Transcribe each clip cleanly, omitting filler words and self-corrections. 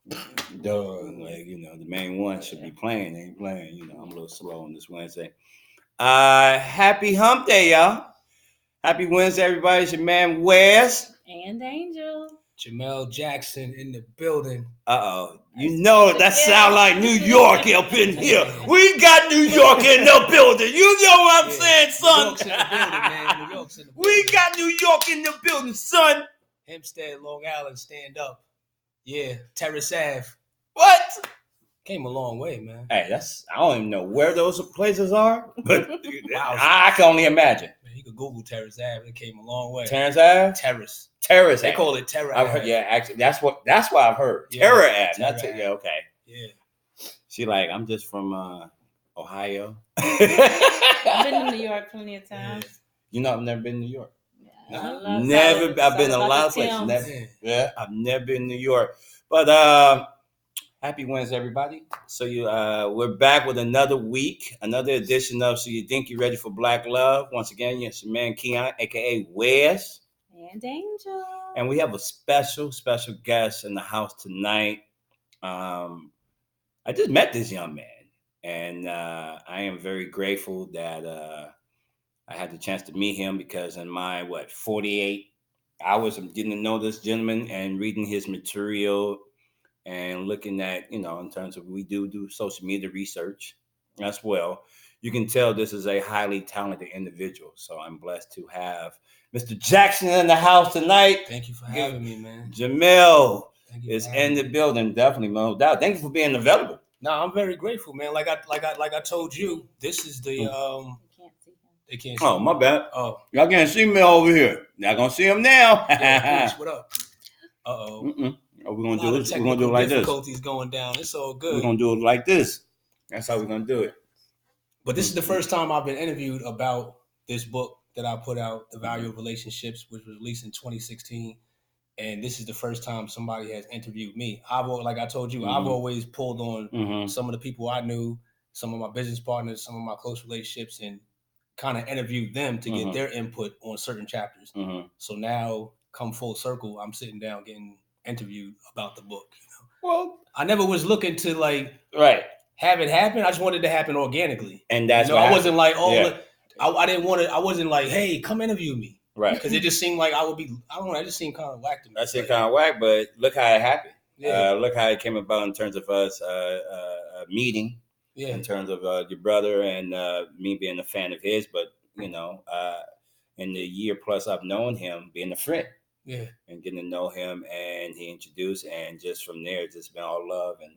Duh, like the main one should be playing. They ain't playing. I'm a little slow on this Wednesday. Happy Hump Day, y'all. Happy Wednesday, everybody. It's your man Wes. And Angel. Jamel Jackson in the building. You know that sound like New York up in here. We got New York in the building. You know what I'm saying, son? New York's in the building, man. New York's in the building. We got New York in the building, son. Hempstead, Long Island, stand up. Yeah, Terrace Ave. What? Came a long way, man. Hey, I don't even know where those places are, but I can only imagine. Man, you could Google Terrace Ave. It came a long way. Terrace Ave? Terrace. Terrace They Ave. call it Terrace I've Ave. heard, yeah, actually, that's what I've heard. Yeah, Terror Ave. Terror Not Ave. yeah, okay. Yeah. She like, I'm just from Ohio. I've been in New York plenty of times. I've never been to New York. Yeah, I've been a lot of places. I've never been to New York. But happy Wednesday, everybody. So we're back with another week, another edition of So You Think You're Ready for Black Love. Once again, it's your man Keon, aka Wes. And Angel. And we have a special guest in the house tonight. I just met this young man, and I am very grateful that I had the chance to meet him, because in my 48 hours of getting to know this gentleman and reading his material and looking at, in terms of, we do social media research as well, you can tell this is a highly talented individual. So I'm blessed to have Mr. Jackson in the house tonight. Thank you for having me, man. Jamel is in the building, definitely, no doubt. Thank you for being available. No, I'm very grateful, man. Like I told you, this is the They can't see Oh, me. my bad. Oh, Y'all can't see me over here. Y'all gonna see him now. yeah, please, what up? We're gonna do it. We're gonna do it like this. Difficulties going down. It's all good. We're gonna do it like this. That's how we're gonna do it. But this is the first time I've been interviewed about this book that I put out, The Value of Relationships, which was released in 2016. And this is the first time somebody has interviewed me. Like I told you, I've always pulled on some of the people I knew, some of my business partners, some of my close relationships, and kind of interviewed them to get their input on certain chapters. So now, come full circle, I'm sitting down getting interviewed about the book. Well, I never was looking to have it happen. I just wanted it to happen organically. And that's I wasn't like, I didn't want to. I wasn't like, hey, come interview me. Right. Because it just seemed like I would be, I don't know, it just seemed kind of whack to me. That seemed kind of whack, but look how it happened. Yeah. Look how it came about in terms of us meeting. Yeah. In terms of your brother and me being a fan of his, but in the year plus I've known him, being a friend. Yeah. And getting to know him, and he introduced, and just from there, it's just been all love. And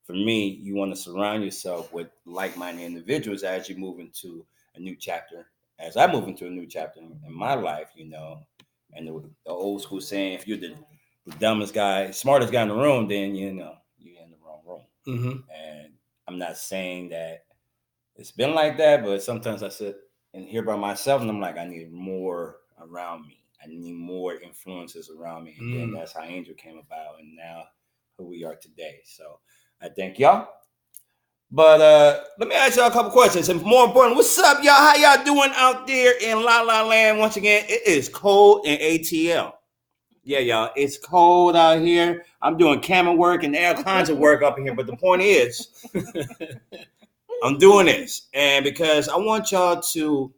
for me, you want to surround yourself with like-minded individuals as you move into a new chapter. As I move into a new chapter in my life, and the old school saying, if you're the dumbest guy, smartest guy in the room, then you're in the wrong room. And I'm not saying that it's been like that, but sometimes I sit and hear by myself, and I'm like, I need more around me. I need more influences around me. And then that's how Angel came about, and now who we are today. So I thank y'all. But let me ask y'all a couple questions. And more important, what's up, y'all? How y'all doing out there in La La Land? Once again, it is cold in ATL. Yeah, y'all, it's cold out here. I'm doing camera work and all kinds of work up in here. But the point is, I'm doing this. And because I want y'all to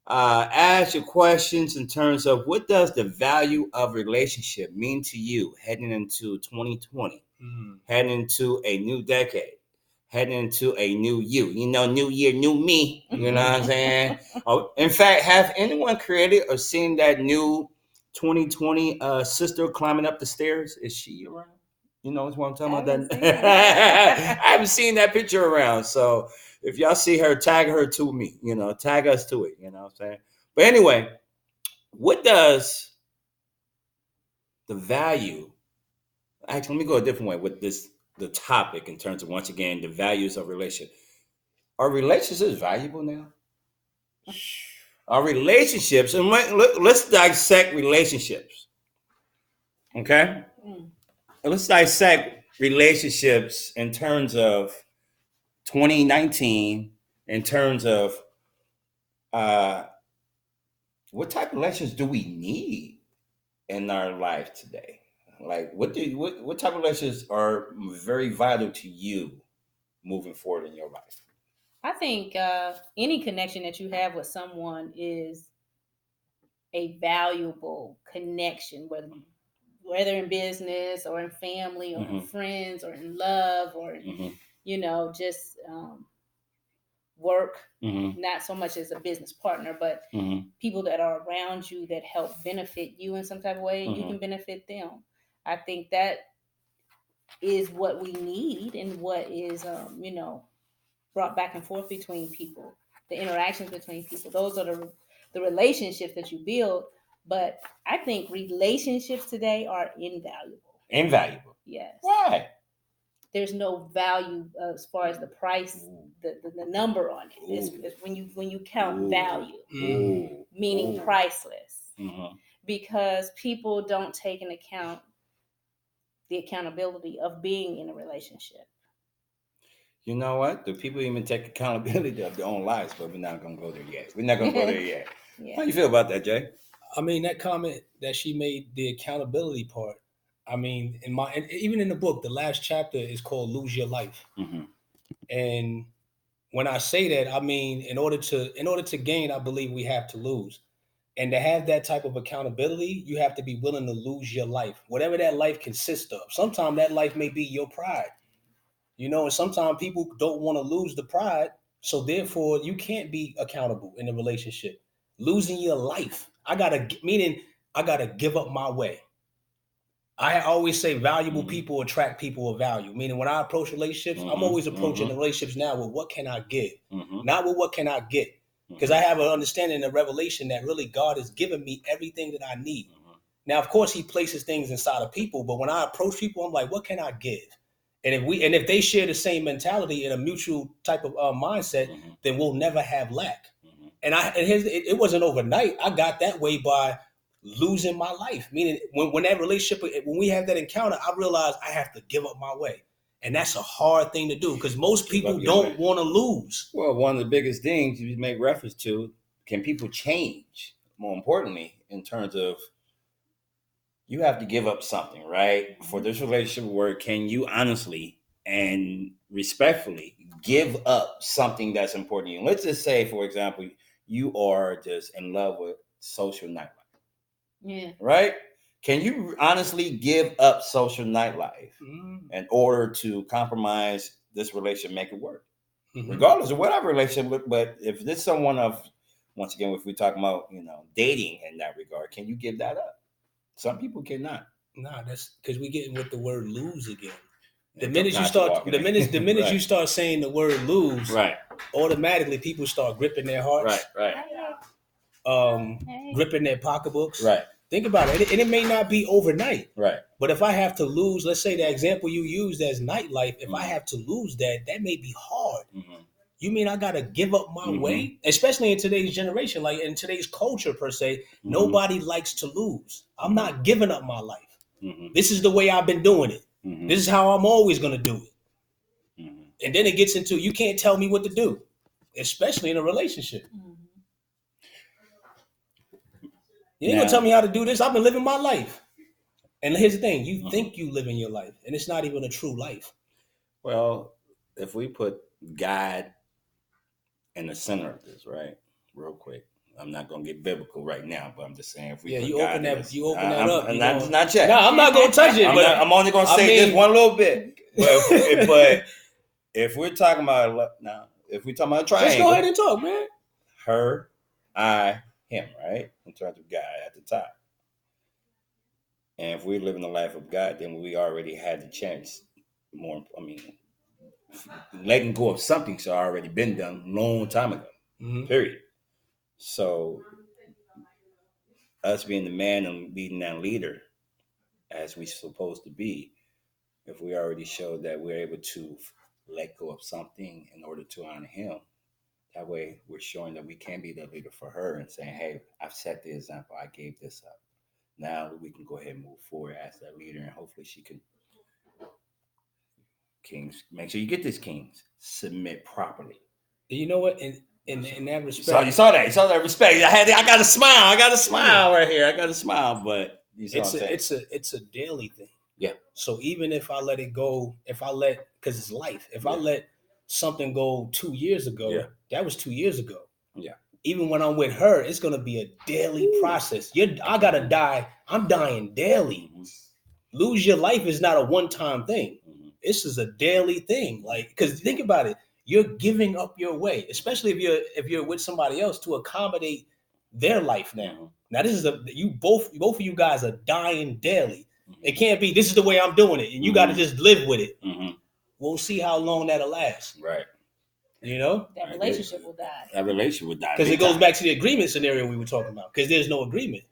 ask your questions in terms of, what does the value of relationship mean to you heading into 2020, heading into a new decade? Heading into a new you, new year, new me. You know what I'm saying? In fact, have anyone created or seen that new 2020 sister climbing up the stairs? Is she around? You know what I'm talking about? That I haven't seen that picture around. So if y'all see her, tag her to me. Tag us to it. You know what I'm saying? But anyway, what does the value? Actually, let me go a different way with this. The topic in terms of, once again, the values of relationship. Are relationships valuable now? Are relationships, and let's dissect relationships. Okay? Let's dissect relationships in terms of 2019, in terms of what type of relationships do we need in our life today? Like, what type of relationships are very vital to you moving forward in your life? I think any connection that you have with someone is a valuable connection, whether in business or in family or in friends or in love or in, just work. Not so much as a business partner, but people that are around you that help benefit you in some type of way, you can benefit them. I think that is what we need and what is, brought back and forth between people, the interactions between people. Those are the relationships that you build. But I think relationships today are invaluable. Invaluable? Yes. Why? There's no value as far as the price, the number on it. It's when you count value, meaning priceless. Because people don't take into account the accountability of being in a relationship. You know what? Do people even take accountability of their own lives? But we're not going to go there yet. We're not going to go there yet. Yeah. How you feel about that, Jay? I mean, that comment that she made, the accountability part. I mean, even in the book, the last chapter is called "Lose Your Life." And when I say that, I mean in order to gain, I believe we have to lose. And to have that type of accountability, you have to be willing to lose your life, whatever that life consists of. Sometimes that life may be your pride. And sometimes people don't want to lose the pride, so therefore you can't be accountable in a relationship. Losing your life, I gotta give up my way. I always say valuable people attract people of value. Meaning when I approach relationships, I'm always approaching the relationships now with what can I give, not with what can I get. Because I have an understanding and a revelation that really God has given me everything that I need. Now, of course, he places things inside of people, but when I approach people, I'm like, what can I give? And if they share the same mentality in a mutual type of mindset, then we'll never have lack. And it wasn't overnight. I got that way by losing my life. Meaning when that relationship, when we have that encounter, I realized I have to give up my way. And that's a hard thing to do because most people don't want to lose. Well, one of the biggest things you make reference to, can people change? More importantly, in terms of you have to give up something, right? For this relationship to work, can you honestly and respectfully give up something that's important to you? Let's just say, for example, you are just in love with social nightlife. Yeah. Right? Can you honestly give up social nightlife in order to compromise this relationship, make it work? Regardless of whatever relationship, but if this someone of, once again, if we're talking about, dating in that regard, can you give that up? Some people cannot. Nah, that's because we get with the word lose again. The minute you start saying the word lose, right, automatically people start gripping their hearts, right, gripping their pocketbooks, right. Think about it, and it may not be overnight, right? But if I have to lose, let's say the example you used as nightlife, if I have to lose that may be hard. You mean I gotta give up my way, especially in today's generation, like in today's culture per se. Nobody likes to lose. I'm not giving up my life. This is the way I've been doing it. This is how I'm always gonna do it. And then it gets into you can't tell me what to do, especially in a relationship. You ain't gonna tell me how to do this. I've been living my life. And here's the thing: you think you living your life, and it's not even a true life. Well, if we put God in the center of this, right? Real quick. I'm not gonna get biblical right now, but I'm just saying if we put you God open that up. Not yet. No, I'm not gonna touch it. I'm only gonna say this one little bit. But if we're talking about a triangle, just go ahead and talk, man. Her, I, him, right? In terms of God at the top. And if we're living the life of God, then we already had the chance. Letting go of something's already been done a long time ago. Period. So, us being the man and being that leader, as we're supposed to be, if we already showed that we're able to let go of something in order to honor him, that way we're showing that we can be the leader for her and saying, hey, I've set the example. I gave this up. Now we can go ahead and move forward as that leader, and hopefully she can. Kings, make sure you get this, Kings. Submit properly. You know what? In that respect, you saw that respect. I got a smile. Right here. I got a smile, but you saw it's a daily thing. Yeah. So even if I let it go, because it's life, if I let something go 2 years ago, that was 2 years ago. Yeah. Even when I'm with her, it's gonna be a daily process. I gotta die. I'm dying daily. Mm-hmm. Lose your life is not a one-time thing. Mm-hmm. This is a daily thing. Like, because think about it, you're giving up your way, especially if you're with somebody else to accommodate their life now. Mm-hmm. Now this is both of you guys are dying daily. Mm-hmm. It can't be this is the way I'm doing it, and you got to just live with it. Mm-hmm. We'll see how long that'll last. Right. You know, that relationship will die. That relationship will die because it goes back to the agreement scenario we were talking about. Because there's no agreement,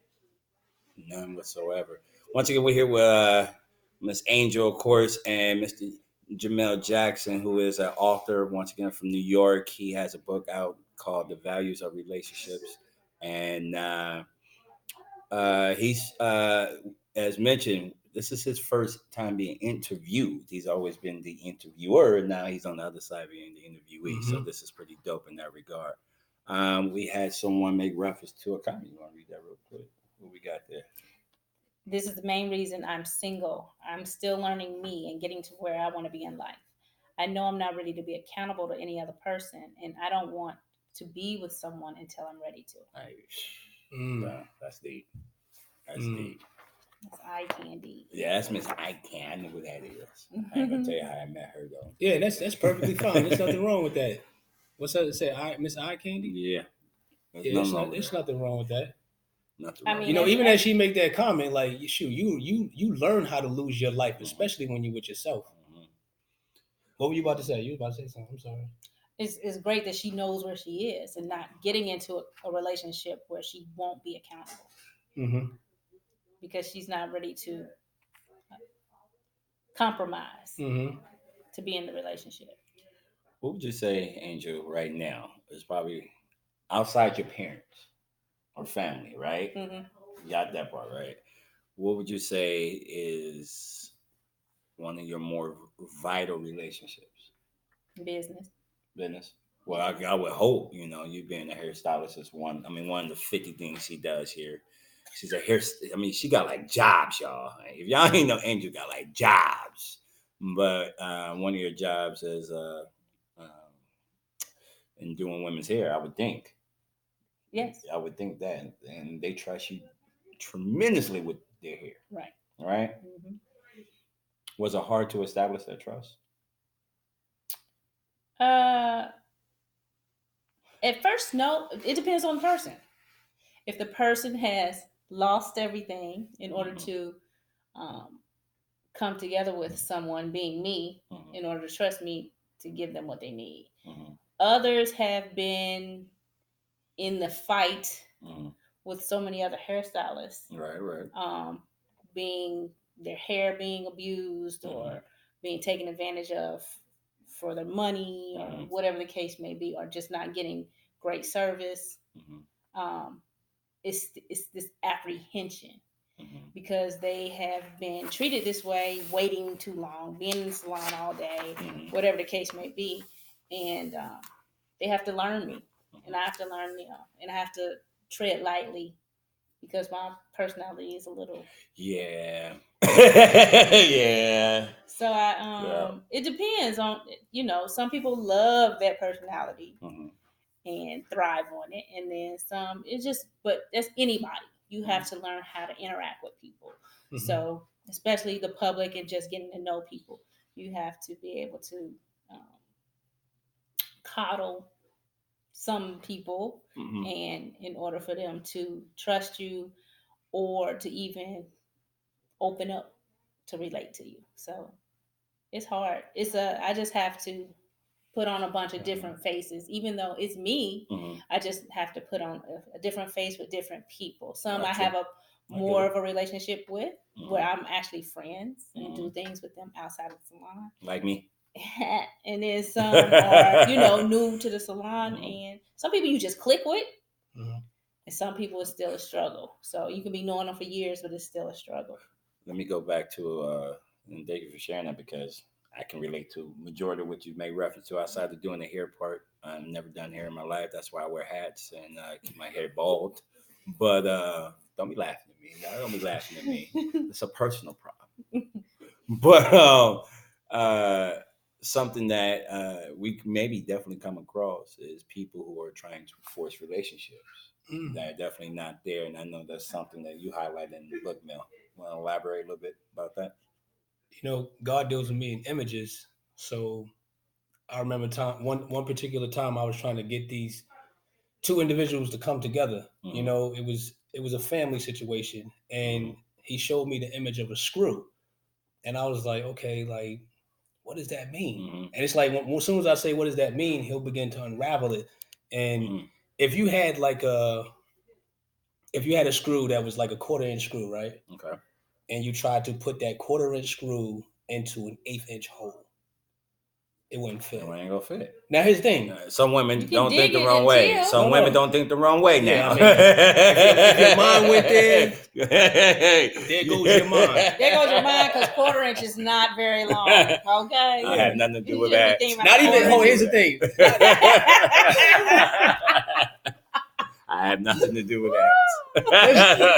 none whatsoever. Once again, we're here with Miss Angel, of course, and Mr. Jamel Jackson, who is an author, once again, from New York. He has a book out called The Values of Relationships. And he's, as mentioned, this is his first time being interviewed. He's always been the interviewer. Now he's on the other side being the interviewee. Mm-hmm. So this is pretty dope in that regard. We had someone make reference to a comment. You want to read that real quick? What we got there? This is the main reason I'm single. I'm still learning me and getting to where I want to be in life. I know I'm not ready to be accountable to any other person, and I don't want to be with someone until I'm ready to. That's deep. That's deep. That's eye candy. Yeah, that's Miss Eye Candy. I know who that is. I ain't gonna tell you how I met her though. Yeah, that's perfectly fine. There's nothing wrong with that. What's that to say? Miss Eye Candy? Yeah. There's nothing wrong with that. I mean, even as she make that comment, like, shoot, you learn how to lose your life, especially when you're with yourself. Mm-hmm. What were you about to say? You were about to say something. I'm sorry. It's great that she knows where she is and not getting into a relationship where she won't be accountable. Mm-hmm. Because she's not ready to compromise to be in the relationship. What would you say, Angel, right now is probably outside your parents or family, right? Mm-hmm. You got that part, right? What would you say is one of your more vital relationships? Business. Well, I would hope, you being a hairstylist is one of the 50 things she does here. She's she got like jobs, y'all. If y'all ain't know, Angel got like jobs. But one of your jobs is in doing women's hair, I would think. Yes. I would think that. And they trust you tremendously with their hair. Right. Right? Mm-hmm. Was it hard to establish that trust? At first, no. It depends on the person. If the person has lost everything in order to come together with someone, being me, in order to trust me to give them what they need. Mm-hmm. Others have been in the fight with so many other hairstylists. Right. Their hair being abused or being taken advantage of for their money or whatever the case may be, or just not getting great service. Mm-hmm. It's this apprehension because they have been treated this way, waiting too long, being in the salon all day, whatever the case may be, and they have to learn me, and I have to learn them, and I have to tread lightly because my personality is a little yeah. Yeah. So it depends on some people love that personality. And thrive on it, and then some. But that's anybody. You have to learn how to interact with people. Mm-hmm. So, especially the public and just getting to know people, you have to be able to coddle some people, and in order for them to trust you or to even open up to relate to you. So, it's hard. I just have to put on a bunch of different faces, even though it's me. I just have to put on a different face with different people. Some I have more of a relationship with, where I'm actually friends and do things with them outside of the salon. Like me. And then some are, new to the salon, and some people you just click with, and some people it's still a struggle. So you can be knowing them for years, but it's still a struggle. Let me go back to, and thank you for sharing that, because I can relate to majority of what you made reference to outside of doing the hair part. I've never done hair in my life. That's why I wear hats and keep my hair bald. But don't be laughing at me. Y'all don't be laughing at me. It's a personal problem. But something that we maybe definitely come across is people who are trying to force relationships that are definitely not there. And I know that's something that you highlight in the book, Mel. Want to elaborate a little bit about that? You know, God deals with me in images. So I remember one particular time I was trying to get these two individuals to come together. Mm-hmm. You know, it was a family situation, and he showed me the image of a screw, and I was like, okay, like, what does that mean? Mm-hmm. And it's like as soon as I say, what does that mean, he'll begin to unravel it. And if you had a screw that was like a 1/4-inch screw, right? Okay. And you tried to put that 1/4-inch screw into an 1/8-inch hole, it wouldn't fit. It ain't gonna fit. Now here's the thing: some women don't think the wrong way. Some women don't think the wrong way now. I mean, if your mind went there, there goes your mind. There goes your mind, because 1/4 inch is not very long. Okay, I have nothing to do with that. Not even. Oh, here's the thing. I have nothing to do with that.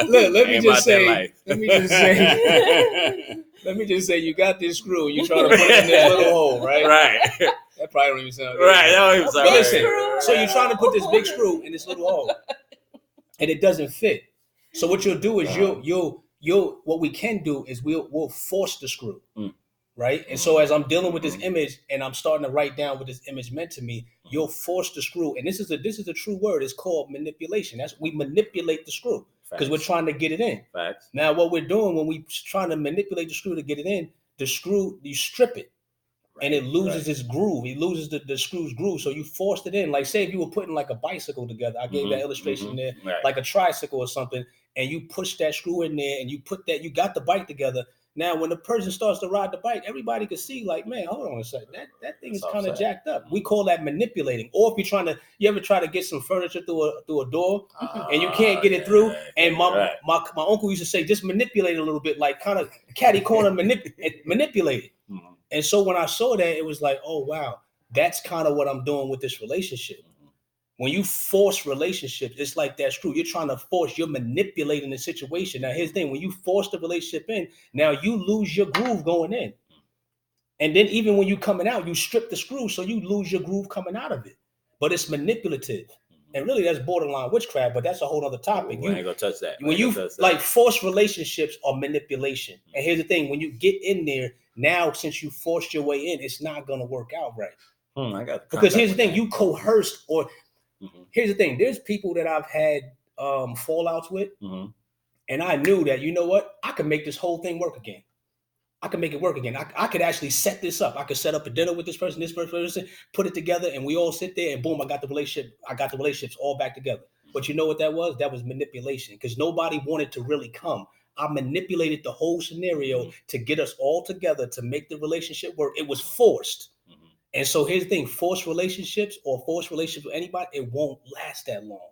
Look, let me just say, you got this screw. You trying to put it in this little hole, right? Right. That probably don't even sound good. Right. That don't even sound right. So you're trying to put this big screw in this little hole, and it doesn't fit. So what you'll do is you'll what we can do is we'll force the screw. Right. And so as I'm dealing with this image and I'm starting to write down what this image meant to me, you'll force the screw. And this is a true word. It's called manipulation. We manipulate the screw because we're trying to get it in. Facts. Now, what we're doing when we're trying to manipulate the screw to get it in, the screw, you strip it and it loses its groove. It loses the screw's groove. So you forced it in. Like say if you were putting like a bicycle together, I gave that illustration there, like a tricycle or something, and you push that screw in there and you got the bike together. Now, when the person starts to ride the bike, everybody can see, like, man, hold on a second, that thing is kind of jacked up. We call that manipulating. Or if you ever try to get some furniture through a door and you can't get it through, and my uncle used to say, just manipulate it a little bit, like kind of catty corner manipulate it. Mm-hmm. And so when I saw that, it was like, oh wow, that's kind of what I'm doing with this relationship. When you force relationships, it's like that screw. You're trying to force, you're manipulating the situation. Now, here's the thing. When you force the relationship in, now you lose your groove going in. And then even when you're coming out, you strip the screw, so you lose your groove coming out of it. But it's manipulative. And really, that's borderline witchcraft, but that's a whole other topic. I ain't gonna touch that. When you force relationships or manipulation. And here's the thing. When you get in there, now since you forced your way in, it's not going to work out right. Because here's the thing. You coerced or... Here's the thing. There's people that I've had fallouts with, and I knew that, you know what? I could make this whole thing work again. I could make it work again. I could actually set this up. I could set up a dinner with this person, put it together, and we all sit there, and boom, I got the relationships all back together. But you know what that was? That was manipulation, because nobody wanted to really come. I manipulated the whole scenario to get us all together to make the relationship work. It was forced. And so here's the thing, forced relationships with anybody, it won't last that long.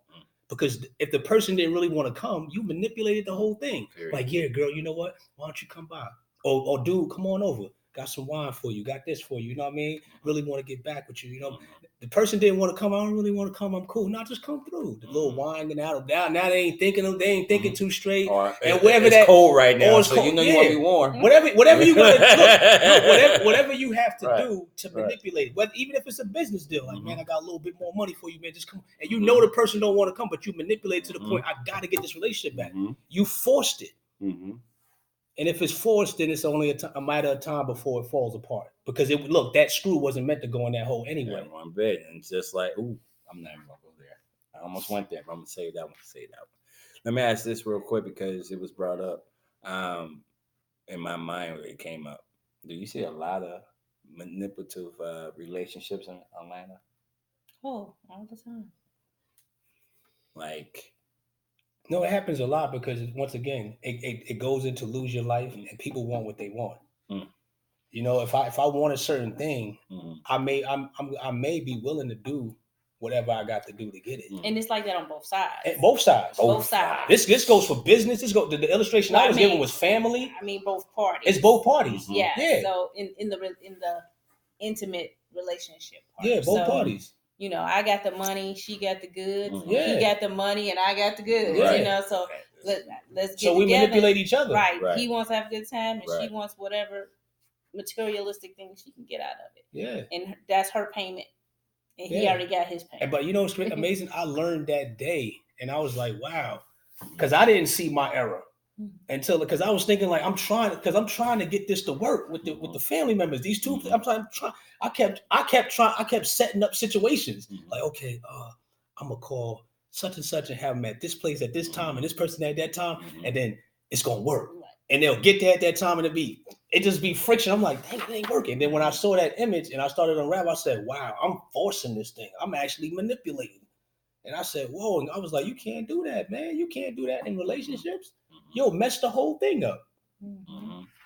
Because if the person didn't really want to come, you manipulated the whole thing. Period. Like, yeah, girl, you know what? Why don't you come by? Or dude, come on over. Got some wine for you. Got this for you. You know what I mean? Really want to get back with you. You know, the person didn't want to come. I don't really want to come. I'm cool. Now just come through. The little wine and out. Now they ain't thinking too straight. And wherever it's cold right now, so cold, you want to be warm. Whatever you gotta look, whatever you have to do to manipulate it. Even if it's a business deal, like man, I got a little bit more money for you, man. Just come. And you know the person don't want to come, but you manipulate to the point. I got to get this relationship back. You forced it. And if it's forced, then it's only a matter of time before it falls apart. Because that screw wasn't meant to go in that hole anyway. Yeah, one bit. And it's just like, ooh, I'm not even going to go there. I almost went there, but I'm going to save that one. Let me ask this real quick because it was brought up in my mind when it came up. Do you see a lot of manipulative relationships in Atlanta? Oh, all the time. Like... No, it happens a lot because once again, it goes into lose your life and people want what they want. You know, if I want a certain thing, I may be willing to do whatever I got to do to get it. And it's like that on both sides. Both sides. This goes for business. The illustration I was given was family. I mean both parties. It's both parties. Yeah. So in the intimate relationship part. Yeah, both parties. You know, I got the money, she got the goods. He got the money, and I got the goods. Right. You know, so let's get so we together. Manipulate each other. Right. He wants to have a good time, and she wants whatever materialistic things she can get out of it. Yeah. And that's her payment. And he already got his payment. But you know what's amazing? I learned that day, and I was like, wow, because I didn't see my error until, because I was thinking like, I'm trying to get this to work with the family members. These two, I kept setting up situations like, okay, I'm gonna call such and such and have them at this place at this time and this person at that time, and then it's gonna work. And they'll get there at that time and it just be friction. I'm like, dang, it ain't working. And then when I saw that image and I started to unravel, I said, wow, I'm forcing this thing. I'm actually manipulating. And I said, whoa. And I was like, you can't do that, man. You can't do that in relationships. You'll mess the whole thing up.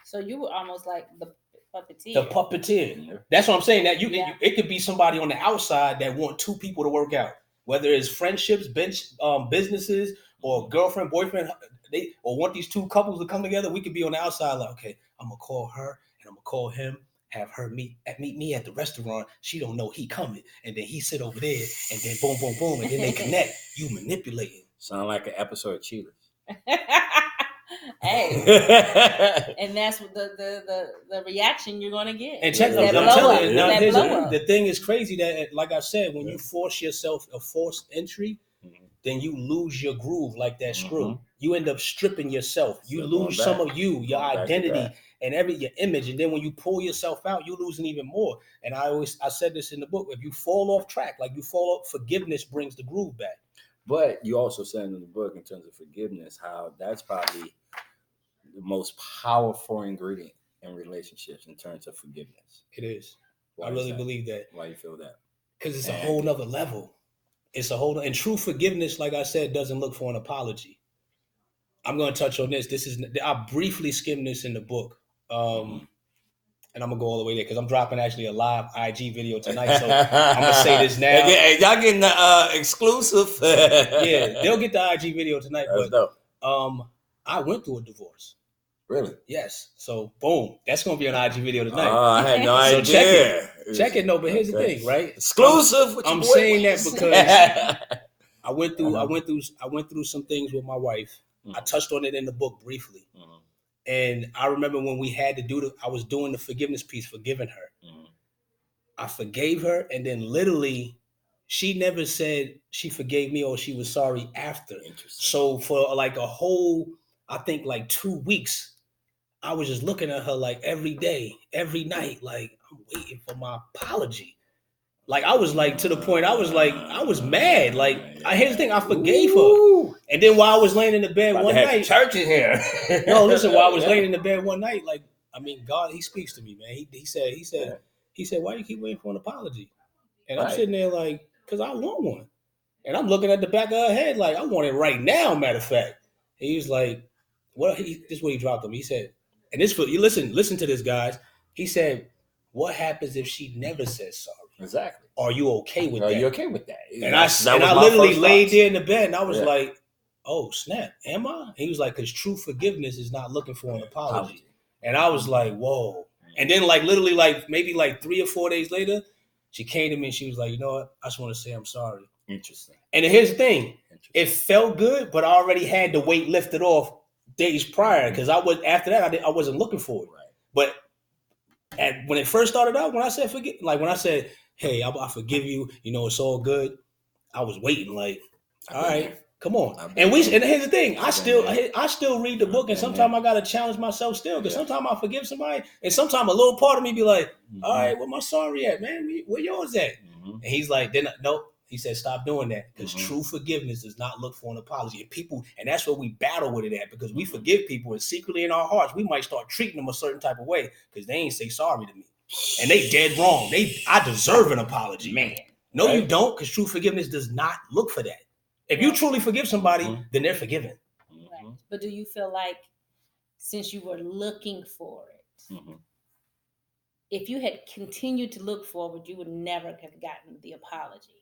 So you were almost like the puppeteer. The puppeteer. That's what I'm saying. That it could be somebody on the outside that want two people to work out, whether it's friendships, businesses, or girlfriend, boyfriend. Or want these two couples to come together. We could be on the outside like, okay, I'm gonna call her and I'm gonna call him, have her meet me at the restaurant. She don't know he coming, and then he sit over there, and then boom, boom, boom, and then they connect. You manipulating. Sound like an episode of Cheaters. Hey, and that's the reaction you're gonna get. And check that the thing is crazy that, like I said, when you force yourself a forced entry, then you lose your groove like that screw. You end up stripping yourself. You lose some of you, your identity, and your image. And then when you pull yourself out, you're losing even more. And I said this in the book, if you fall off track, like you fall off, forgiveness brings the groove back. But you also said in the book, in terms of forgiveness, how that's probably the most powerful ingredient in relationships in terms of forgiveness. It is. I really believe that. Why you feel that? Because it's a whole nother level. It's a whole, and true forgiveness, like I said, doesn't look for an apology. I'm going to touch on this. I briefly skimmed this in the book. And I'm going to go all the way there because I'm dropping actually a live IG video tonight. So I'm going to say this now. Hey, y'all getting the exclusive. Yeah, they'll get the IG video tonight. That's dope. I went through a divorce. Really? Yes. So boom, that's going to be an IG video tonight. I had no idea. Check it. No, but here's the thing, right? Exclusive. I'm saying that because I went through some things with my wife. I touched on it in the book briefly. And I remember when we had to I was doing the forgiveness piece, forgiving her. I forgave her, and then literally, she never said she forgave me or she was sorry after. So for like a whole, I think like 2 weeks, I was just looking at her like every day, every night, like I'm waiting for my apology. Like I was like to the point I was mad. Like here's the thing, I forgave her. And then while I was laying in the bed one night, church in here. No, listen. While I was laying in the bed one night, like I mean, God, He speaks to me, man. He said, why do you keep waiting for an apology? And I'm sitting there like, because I want one. And I'm looking at the back of her head like I want it right now. Matter of fact, he was like, "What?" This is what he dropped him. He said, and this for you. Listen to this, guys. He said, "What happens if she never says sorry?" Exactly. Are you okay with that? Are you okay with that? And I literally laid there in the bed and I was like, oh, snap. Am I? He was like, because true forgiveness is not looking for an apology. And I was like, whoa. And then like literally like maybe like 3 or 4 days later, she came to me and she was like, you know what? I just want to say I'm sorry. Interesting. And here's the thing. It felt good, but I already had the weight lifted off days prior because I wasn't looking for it. Right. But when it first started out, when I said forget, like when I said, hey, I forgive you, you know, it's all good. I was waiting, like, all right, come on. And here's the thing, I still read the book, and sometimes I gotta challenge myself still, because sometimes I forgive somebody, and sometimes a little part of me be like, all right, where my sorry at, man? Where yours at? And he's like, nope. He said, stop doing that, because true forgiveness does not look for an apology. And that's where we battle with it at, because we forgive people, and secretly in our hearts, we might start treating them a certain type of way because they ain't say sorry to me. And they dead wrong. I deserve an apology. Man. No, you don't, because true forgiveness does not look for that. If you truly forgive somebody, then they're forgiven. Right. But do you feel like since you were looking for it, if you had continued to look forward, you would never have gotten the apology?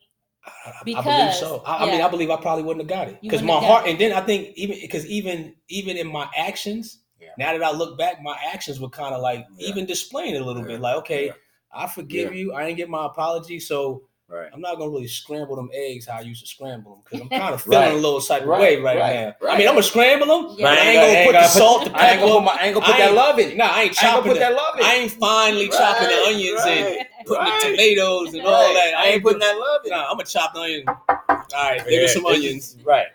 I believe so. I believe I probably wouldn't have got it. Because my heart, and then I think even in my actions, now that I look back, my actions were kind of like even displaying it a little bit. Like, okay, I forgive you. I didn't get my apology. So Right. I'm not gonna really scramble them eggs how I used to scramble them because I'm kind of feeling a little type of way right now. I mean, I'm gonna scramble them, but I ain't gonna put the salt, the pepper. I ain't gonna put that love in it. Nah, I ain't chopping that love in it. I ain't finely chopping the onions and putting the tomatoes and all that. I ain't putting that love in. Nah, I'm gonna chop the onion. All right, give me some onions. Right.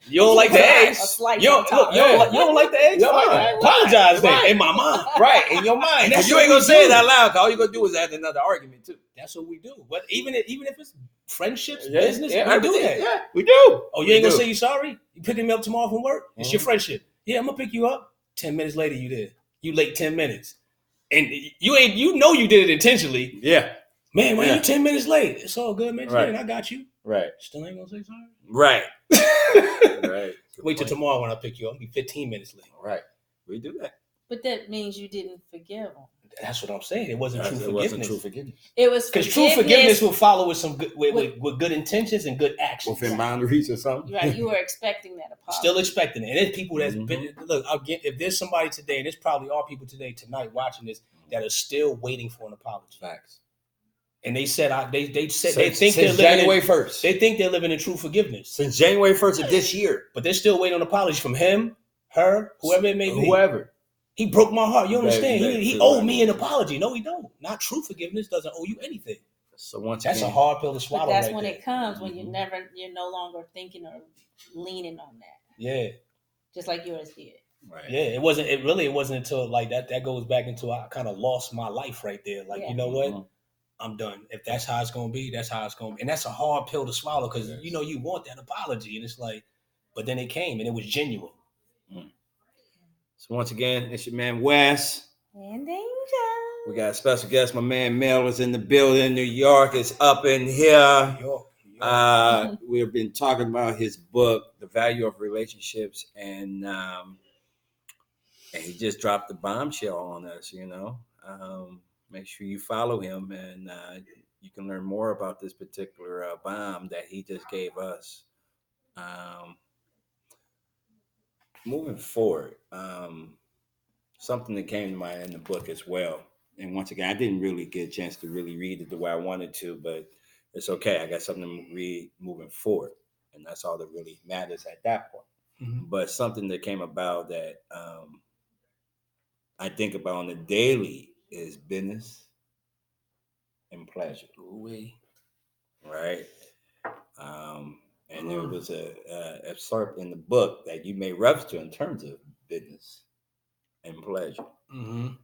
You don't like the eggs? You don't like the eggs? Apologize then in my mind. Right, in your mind. That's you ain't gonna say it out loud, because all you're gonna do is add another argument too. That's what we do. But even if it's friendships, business, we do that. Yeah, we do. Oh, you ain't gonna say you sorry? You picking me up tomorrow from work? It's your friendship. Yeah, I'm gonna pick you up. 10 minutes later, you did. You late 10 minutes. And you know you did it intentionally. Yeah. Man, why you 10 minutes late? It's all good, man. Right. I got you. Right. Still ain't gonna say sorry? Right. Right. Wait till tomorrow when I pick you up. I'll be 15 minutes late. Right. We do that. But that means you didn't forgive them. That's what I'm saying. It wasn't true forgiveness. It was because true forgiveness will follow with some good, with good intentions and good actions. Within boundaries or something. Right. You were expecting that apology. Still expecting it. And there's people that's been look. If there's somebody today, and there's probably are people today tonight watching this that are still waiting for an apology. Facts. And they said they think since they're living January 1st. They think they're living in true forgiveness since January 1st of this year. But they're still waiting on an apology from him, her, whoever it may be. Whoever. He broke my heart. You understand? He owed me an apology. No, he don't. Not true forgiveness doesn't owe you anything. So once that's a hard pill to swallow. But that's when it comes when you're no longer thinking or leaning on that. Yeah. Just like yours did. Right. Yeah. It wasn't until like that goes back into I kind of lost my life right there. Like, you know what? I'm done. If that's how it's gonna be, that's how it's gonna be. And that's a hard pill to swallow because you want that apology. And it's like, but then it came and it was genuine. So once again, it's your man Wes. And Angel. We got a special guest. My man Mel is in the building. New York is up in here. New York. We've been talking about his book, The Value of Relationships, and he just dropped the bombshell on us, Make sure you follow him, and you can learn more about this particular bomb that he just gave us. Moving forward, something that came to mind in the book as well. And once again, I didn't really get a chance to really read it the way I wanted to, but it's okay. I got something to read moving forward. And that's all that really matters at that point. Mm-hmm. But something that came about that I think about on the daily is business and pleasure. Right? And there was a excerpt in the book that you may reference to in terms of business and pleasure. Mm-hmm.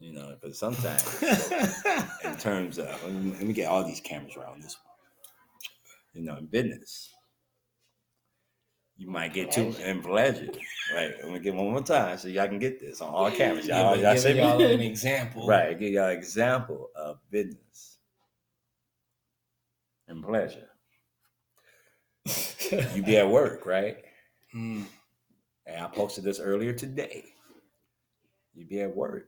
Because sometimes in terms of, let me get all these cameras around this one. In business, you might get too in pleasure. Right? Let me get one more time so y'all can get this on all cameras. Y'all give y'all an example. Right. Give y'all an example of business and pleasure. You be at work, right? And I posted this earlier today. You be at work.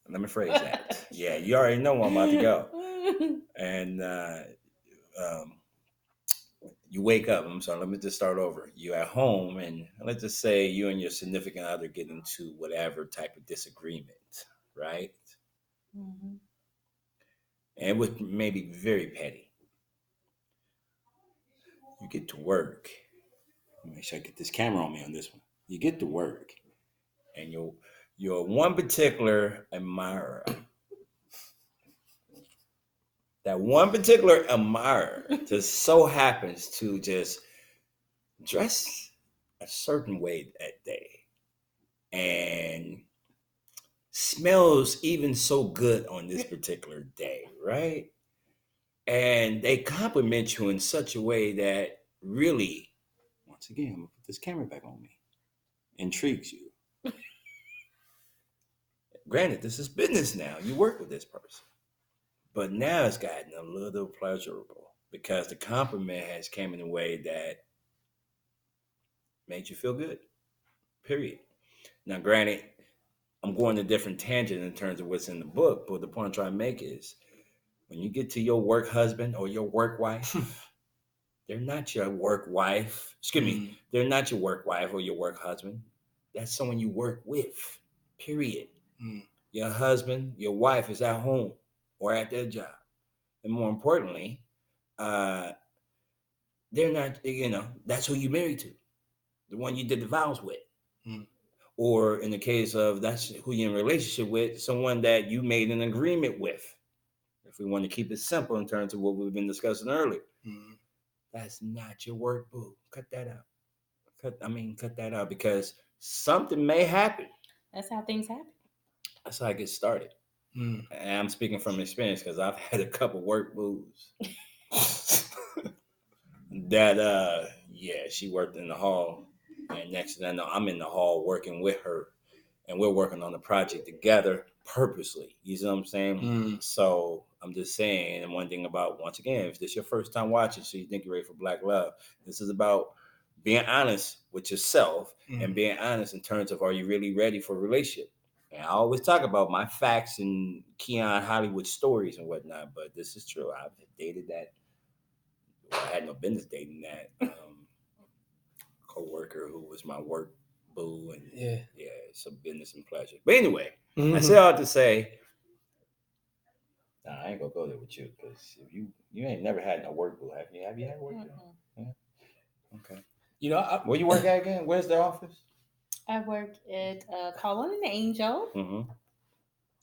Let me phrase that. Yeah, you already know where I'm about to go. And you wake up. I'm sorry, let me just start over. You're at home, and let's just say you and your significant other get into whatever type of disagreement, right? Mm-hmm. And it was maybe very petty. You get to work. Make sure I get this camera on me on this one. You get to work, and you're one particular admirer. That one particular admirer just so happens to just dress a certain way that day, and smells even so good on this particular day, right? And they compliment you in such a way that really, once again, I'm gonna put this camera back on me, intrigues you. Granted, this is business now. You work with this person. But now it's gotten a little pleasurable because the compliment has came in a way that made you feel good, period. Now, granted, I'm going a different tangent in terms of what's in the book, but the point I'm trying to make is when you get to your work husband or your work wife, they're not your work wife. Excuse me. They're not your work wife or your work husband. That's someone you work with, period. Your husband, your wife is at home or at their job. And more importantly, they're not, that's who you married to, the one you did the vows with. Or in the case of that's who you're in a relationship with, someone that you made an agreement with. If we want to keep it simple in terms of what we've been discussing earlier, that's not your work boo. Cut that out. Cut that out, because something may happen. That's how things happen. That's how I get started. And I'm speaking from experience because I've had a couple work boos that she worked in the hall, and next thing I know, I'm in the hall working with her, and we're working on the project together purposely. You see what I'm saying? So I'm just saying, and one thing about, once again, if this is your first time watching, so you think you're ready for Black Love, this is about being honest with yourself and being honest in terms of, are you really ready for a relationship? And I always talk about my facts and Keon Hollywood stories and whatnot, but this is true. I've dated that. Well, I had no business dating that co-worker who was my work boo, and it's a business and pleasure. But anyway, I say all to say, I ain't gonna go there with you, because if you ain't never had no work boo, have you? Have you had work boo? Yeah. Okay. Where you work at again? Where's the office? I work at Colin and Angel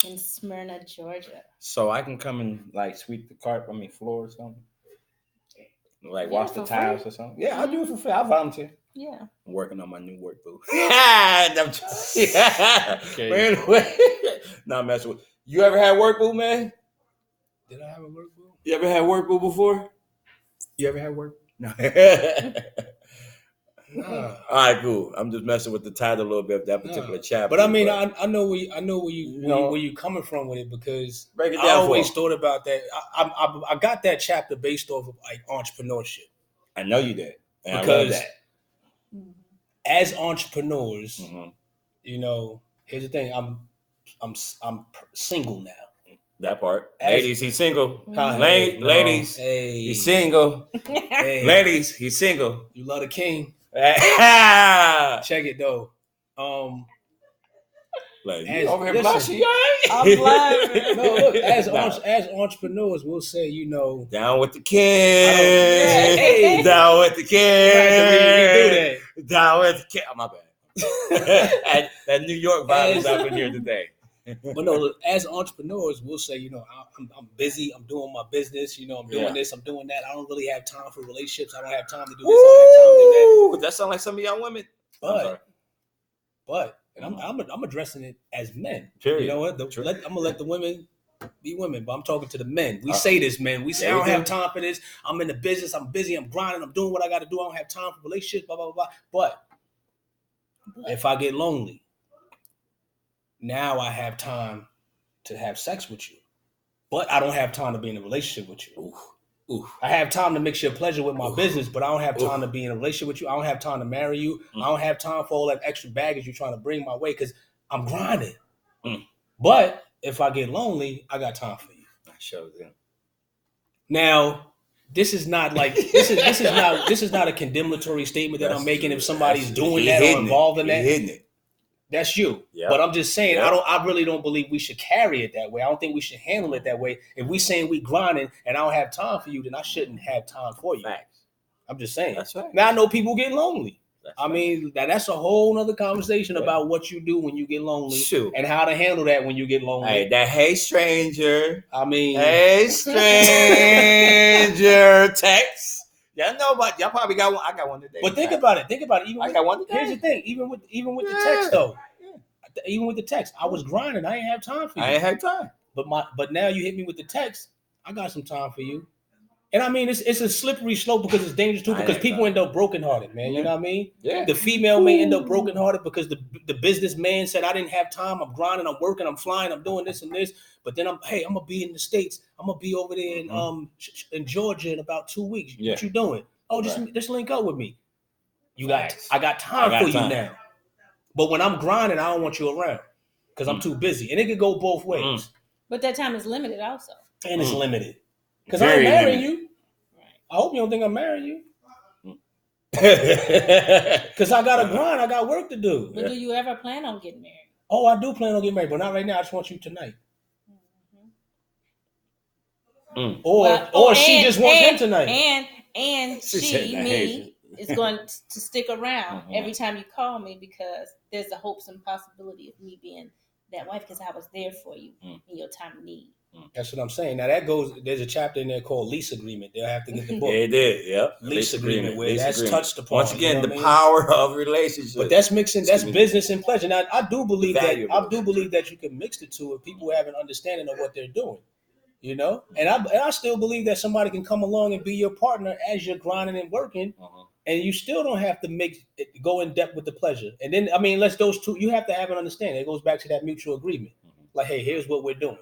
in Smyrna, Georgia. So I can come and sweep the floor or something? Wash the tiles or something? Yeah, I'll do it for free. I'll volunteer. Yeah. I'm working on my new work boo. Okay. Anyway, not messing with. You ever had work boo, man? Did I have a work boo? You ever had work boo before? You ever had work? No. All right, cool. I'm just messing with the title a little bit of that particular chapter. But I mean, I know where you coming from with it, because break it down. I always thought about that. I got that chapter based off of entrepreneurship. I know you did, and because I love that. As entrepreneurs, here's the thing. I'm single now. That part. Ladies, he's single. Ladies, he's single. Hey. Ladies, he's single. You love the king. Check it though. Over here blushing, I'm blushing. No, look, as entrepreneurs, we'll say, down with the king. Down with the king. Down with the king. Oh, my bad. that New York vibe is up in here today. But no, look, as entrepreneurs, we'll say, I'm busy. I'm doing my business. I'm doing this. I'm doing that. I don't really have time for relationships. I don't have time to do this. I don't have time to do that. That sounds like some of y'all women. But I'm addressing it as men. Period. You know what? I'm gonna let the women be women, but I'm talking to the men. We say this, men. We say, I don't have time for this. I'm in the business. I'm busy. I'm grinding. I'm doing what I got to do. I don't have time for relationships. Blah blah blah. But if I get lonely, now I have time to have sex with you, but I don't have time to be in a relationship with you. Ooh. I have time to mix your pleasure with my business, but I don't have time to be in a relationship with you. I don't have time to marry you. I don't have time for all that extra baggage you're trying to bring my way, because I'm grinding. But if I get lonely, I got time for you. I sure do. Now, this is not this is not a condemnatory statement that I'm making if somebody's doing that or involved in that. Hitting it. That's you. Yep. But I'm just saying, I really don't believe we should carry it that way. I don't think we should handle it that way. If we saying we grinding and I don't have time for you, then I shouldn't have time for you. Facts. I'm just saying. That's right. Now I know people get lonely. I mean, that's a whole nother conversation about what you do when you get lonely and how to handle that when you get lonely. Hey, stranger. I mean, hey, stranger text. Y'all probably got one. I got one today. But think about it. I got one today. Here's the thing. Even with the text though. Even with the text, I was grinding. I ain't have time for you. I ain't have time. But now you hit me with the text. I got some time for you. And I mean, it's a slippery slope because it's dangerous too, because people end up brokenhearted, man. You know what I mean? Yeah. The female may end up brokenhearted because the businessman said, I didn't have time. I'm grinding. I'm working. I'm flying. I'm doing this and this. But then I'm gonna be in the States. I'm gonna be over there in Georgia in about 2 weeks. Yeah. What you doing? Oh, just link up with me. I got time for you now. But when I'm grinding, I don't want you around because I'm too busy. And it could go both ways. But that time is limited also. And it's limited. Because I ain't marrying you. Right. I hope you don't think I'm marrying you. Because I got to grind. I got work to do. But do you ever plan on getting married? Oh, I do plan on getting married, but not right now. I just want you tonight. Or she just wants him tonight. And she is going to stick around every time you call me because there's the hopes and possibility of me being that wife because I was there for you in your time of need. That's what I'm saying. Now there's a chapter in there called lease agreement. They'll have to get the book. Yeah, it did. Yep. Lease agreement where that's touched upon. Once again, the power of relationships. But that's business and pleasure. Now I do believe that you can mix the two if people have an understanding of what they're doing. You know? And I still believe that somebody can come along and be your partner as you're grinding and working. And you still don't have to go in depth with the pleasure. And then let's those two, you have to have an understanding. It goes back to that mutual agreement. Like, hey, here's what we're doing.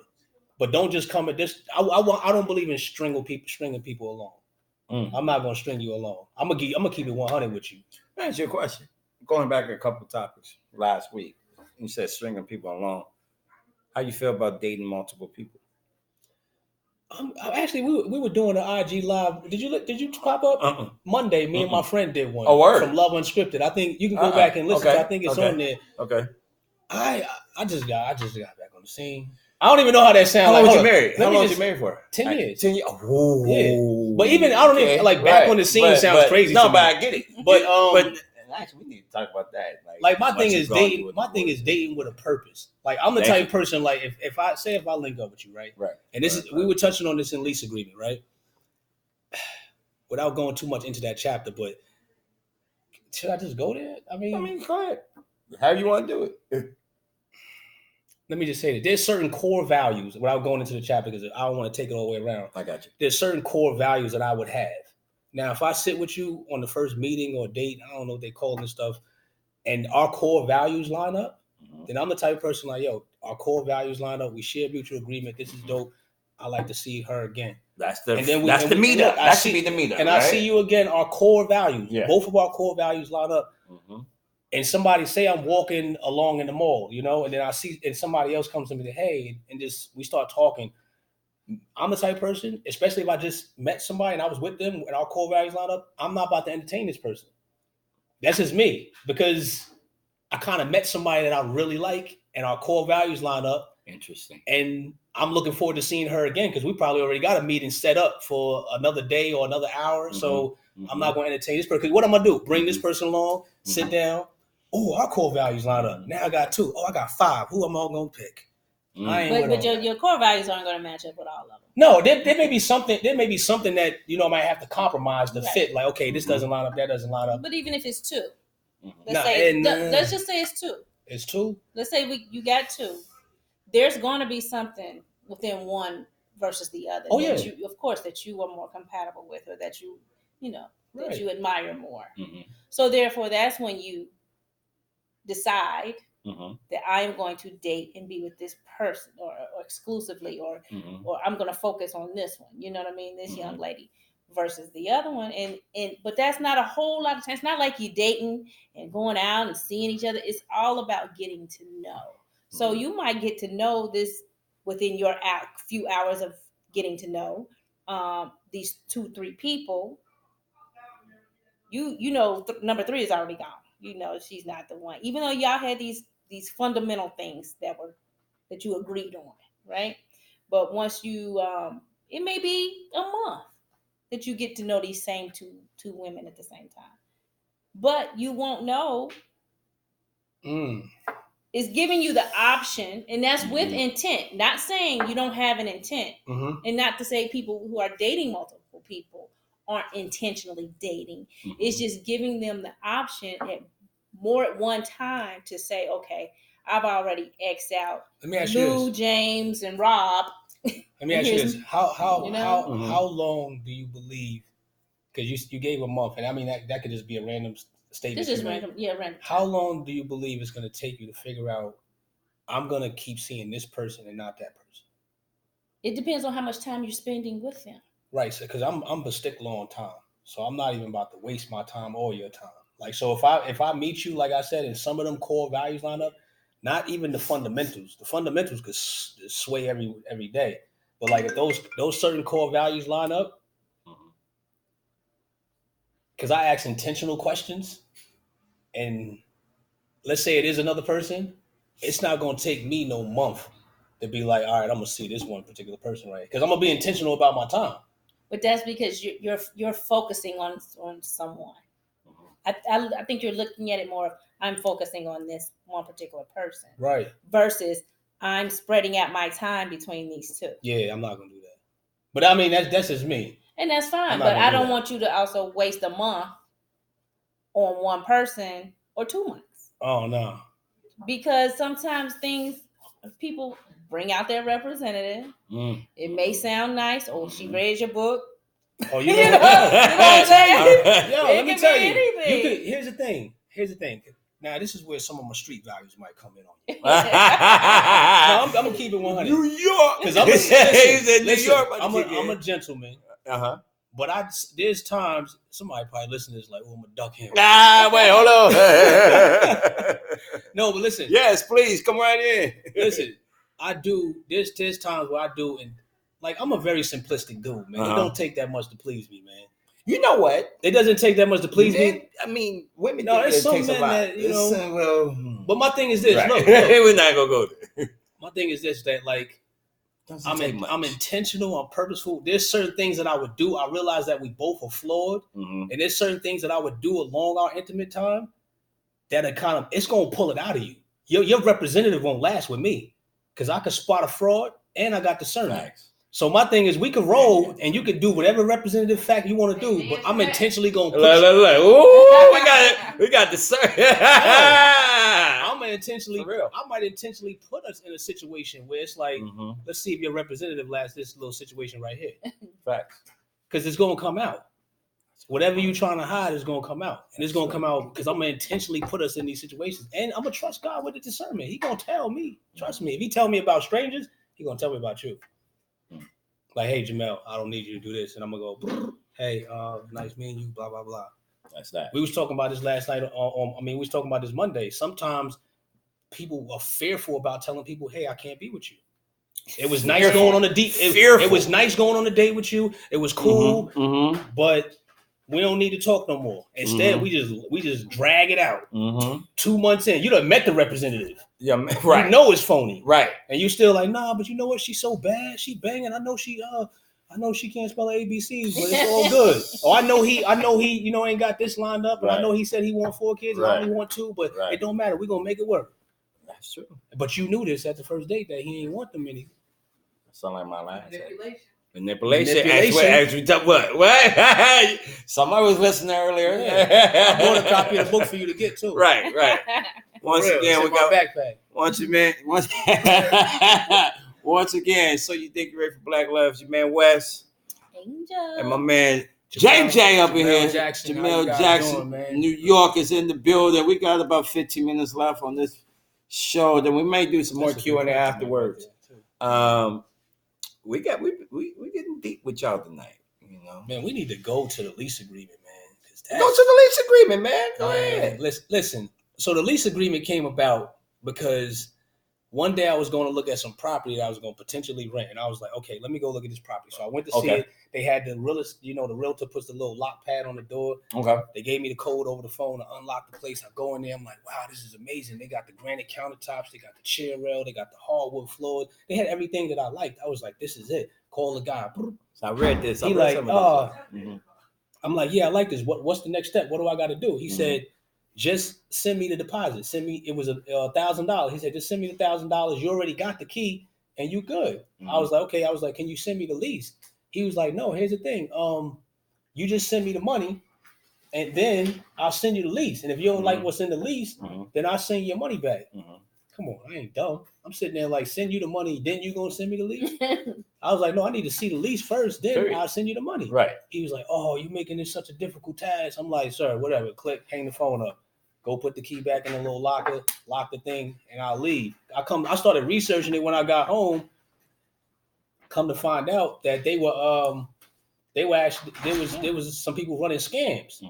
But don't just come at this. I don't believe in stringing people along. I'm not gonna string you along. I'm gonna keep it 100 with you. That's your question. Going back a couple topics last week, you said stringing people along. How you feel about dating multiple people? Actually, we were doing an IG live. Did you pop up Monday? Me and my friend did one. Oh, word. From Love Unscripted. I think you can go back and listen. Okay. I think it's on there. Okay. I just got back on the scene. I don't even know how that sounds. How long was you married? How long was you married for? 10 years. 10 years. Oh, yeah. But even I don't even back on the scene sounds crazy. No, but I get it. But actually, we need to talk about that. Like my thing is dating. My thing is dating with a purpose. Like I'm the type of person. Like if I link up with you, right? And this is we were touching on this in lease agreement, right? Without going too much into that chapter, but should I just go there? I mean, go ahead. How you want to do it? Let me just say that there's certain core values without going into the chapter because I don't want to take it all the way around. I got you. There's certain core values that I would have. Now, if I sit with you on the first meeting or date, I don't know what they call it and stuff, and our core values line up, then I'm the type of person like, yo, our core values line up. We share mutual agreement. This is dope. I like to see her again. That's the meetup. That should be the meetup. And I see you again. Our core values. Yeah. Both of our core values line up. And somebody say I'm walking along in the mall, you know, and then I see, and somebody else comes to me, hey, and just we start talking. I'm the type of person, especially if I just met somebody and I was with them and our core values line up, I'm not about to entertain this person. That's just me because I kind of met somebody that I really like and our core values line up. Interesting. And I'm looking forward to seeing her again because we probably already got a meeting set up for another day or another hour. So I'm not going to entertain this person. Because what I'm going to do, bring this person along, sit down. Oh, our core values line up. Now I got 2. Oh, I got 5. Who am I going to pick? But your core values aren't going to match up with all of them. No, there may be something. There may be something that I might have to compromise to fit. Like, okay, this doesn't line up. That doesn't line up. But even if it's 2, let's just say it's 2. It's 2. Let's say you got 2. There's going to be something within one versus the other. Oh yeah. That you are more compatible with, or that you right. you admire more. So therefore, that's when you decide that I am going to date and be with this person or exclusively or I'm going to focus on this one. You know what I mean? This young lady versus the other one. But that's not a whole lot of time. It's not like you dating and going out and seeing each other. It's all about getting to know. So you might get to know this within your few hours of getting to know these 2-3 people. Number 3 is already gone. You know she's not the one, even though y'all had these fundamental things that you agreed on, right? But once you, it may be a month that you get to know these same two women at the same time, but you won't know. It's giving you the option, and that's with intent. Not saying you don't have an intent, and not to say people who are dating multiple people aren't intentionally dating. It's just giving them the option at one time to say, okay, I've already X'd out Lou, James, and Rob. Let me ask you this: how long do you believe? Because you gave a month, and I mean that could just be a random statement. This is random, random. How long do you believe it's going to take you to figure out I'm going to keep seeing this person and not that person? It depends on how much time you're spending with them. Right, so because I'm a stickler on time, so I'm not even about to waste my time or your time. Like, so if I meet you, like I said, and some of them core values line up, not even the fundamentals. The fundamentals could sway every day, but like if those certain core values line up, because I ask intentional questions, and let's say it is another person, it's not going to take me no month to be like, all right, I'm gonna see this one particular person right, because I'm gonna be intentional about my time. But that's because you're focusing on someone. I think you're looking at it more of, I'm focusing on this one particular person, right? Versus I'm spreading out my time between these two. Yeah, I'm not gonna do that. But I mean, that's just me, and that's fine. But I don't want you to also waste a month on one person or 2 months. Oh no, because sometimes people bring out their representative. It may sound nice. Oh, she read your book. Oh, you know what I'm saying? Yo, let me tell you. Here's the thing. Now, this is where some of my street values might come in on you. No, I'm gonna keep it 100. New York, because I'm a gentleman. But there's times somebody probably listen to this like, oh, I'm gonna duck him. Wait, hold on. No, but listen. Yes, please come right in. Listen, I do. There's times where I do, and like I'm a very simplistic dude, man. It don't take that much to please me, man. You know what? It doesn't take that much to please me. I mean, women. No, there's some men that But my thing is this. Right. Look, we're not gonna go there. My thing is this: that like I'm intentional, I'm purposeful. There's certain things that I would do. I realize that we both are flawed, and there's certain things that I would do along our intimate time that are it's gonna pull it out of you. Your representative won't last with me because I could spot a fraud and I got discernment. Nice. So my thing is, we could roll, and you could do whatever representative fact you want to do, but I'm intentionally going to push Ooh, we got the I might intentionally put us in a situation where it's like, let's see if your representative lasts this little situation right here. Facts. Because it's going to come out. Whatever you're trying to hide is going to come out. And it's going to come out because I'm going to intentionally put us in these situations. And I'm going to trust God with the discernment. He's going to tell me. Trust me. If he tell me about strangers, he's going to tell me about you. Like, hey, Jamel, I don't need you to do this. And I'm going to go, hey, nice meeting you, blah, blah, blah. That's that. We was talking about this last night. We was talking about this Monday. Sometimes people are fearful about telling people, hey, I can't be with you. It was nice going on a date. It was nice going on a date with you. It was cool, but we don't need to talk no more. Instead, we just drag it out. 2 months in, you done met the representative. Yeah, right. You know it's phony, right? And you still like, nah, but you know what? She's so bad. She banging. I know she can't spell ABCs, but it's all good. Oh, I know he, ain't got this lined up, and right. I know he said he want 4 kids, and I only want 2, but it don't matter. We're gonna make it work. That's true. But you knew this at the first date that he ain't want them many. Sound like my last. Manipulation. As we talk, what? Somebody was listening earlier. Yeah. I bought a copy of the book for you to get too. Right. Once again, we got backpack. Once again, so you think you're ready for Black Loves? Your man Wes, Angel, and my man JJ up in here. Jamel Jackson, doing, New York is in the building. We got about 15 minutes left on this show. Then we may do some more Q&A afterwards. We getting deep with y'all tonight, you know. Man, we need to go to the lease agreement, man. Go to the lease agreement, man. Go ahead. Listen. So the lease agreement came about because one day I was going to look at some property that I was going to potentially rent, and I was like, okay, let me go look at this property. So I went to see it. They had the realist, the realtor puts the little lock pad on the door. Okay. They gave me the code over the phone to unlock the place. I go in there. I'm like, wow, this is amazing. They got the granite countertops. They got the chair rail. They got the hardwood floors. They had everything that I liked. I was like, this is it. Call the guy. So I read this. I'm like, yeah, I like this. What's the next step? What do I got to do? He said, just send me the deposit. It was $1,000. He said, just send me the $1,000. You already got the key and you good. I was like, okay. I was like, can you send me the lease? He was like, no, here's the thing. You just send me the money and then I'll send you the lease. And if you don't like what's in the lease, then I'll send you your money back. Come on, I ain't dumb. I'm sitting there like, send you the money, then you gonna send me the lease? I was like, no, I need to see the lease first, then I'll send you the money. Right. He was like, oh, you making this such a difficult task. I'm like, sir, whatever. Click, hang the phone up. Go put the key back in the little locker, lock the thing, and I'll leave. I started researching it when I got home. Come to find out that they were actually there was some people running scams.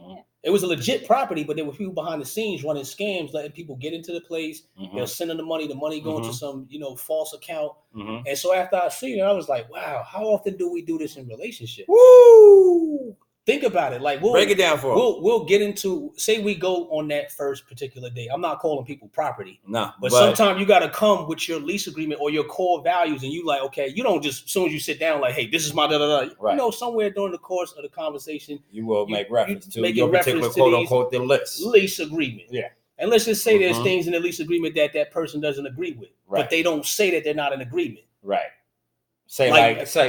It was a legit property, but there were people behind the scenes running scams, letting people get into the place. They'll send them the money going to some false account. And so after I seen it, I was like, wow, how often do we do this in relationships? Woo! Think about it. Like break it down for we'll get into, say we go on that first particular day. I'm not calling people property. No. But sometimes you gotta come with your lease agreement or your core values, and you like, okay, you don't just as soon as you sit down, like, hey, this is my da-da-da. Right. You know, somewhere during the course of the conversation, you will make reference to make your reference particular to quote unquote the lease agreement. Yeah. And let's just say there's things in the lease agreement that person doesn't agree with. Right. But they don't say that they're not in agreement. Right. Say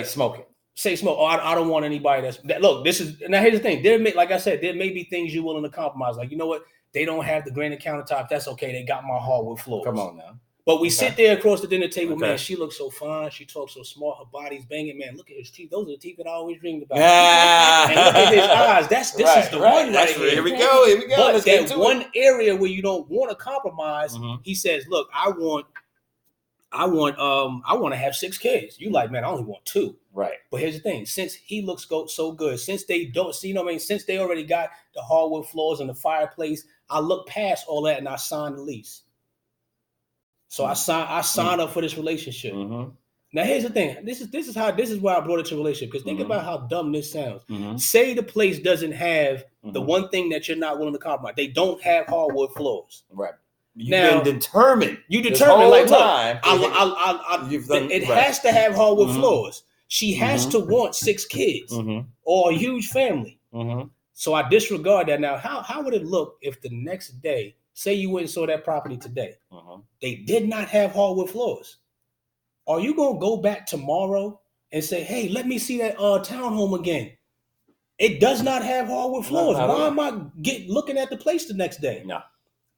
smoking. Say smoke. Oh, I don't want anybody look, this is, now here's the thing. There may be things you're willing to compromise. Like, you know what? They don't have the granite countertop. That's okay. They got my hardwood floors. Come on now. But we sit there across the dinner table, man. She looks so fine. She talks so smart. Her body's banging, man. Look at his teeth. Those are the teeth that I always dreamed about. And look at his eyes. This is the one right here. Here we go. But let's that one area where you don't want to compromise, he says, look, I want to have 6 kids. You like, man, I only want 2. Right. But here's the thing: since he looks so good, since they don't see, since they already got the hardwood floors and the fireplace, I look past all that and I sign the lease. So I sign up for this relationship. Now here's the thing: this is why I brought it to relationship. Because think about how dumb this sounds. Say the place doesn't have the one thing that you're not willing to compromise. They don't have hardwood floors. Right. You determine. You determine, like, time. It has to have hardwood floors. She has to want 6 kids or a huge family. So I disregard that. Now, how would it look if the next day, say you went and saw that property today, they did not have hardwood floors? Are you going to go back tomorrow and say, hey, let me see that townhome again? It does not have hardwood floors. Why am I looking at the place the next day? No.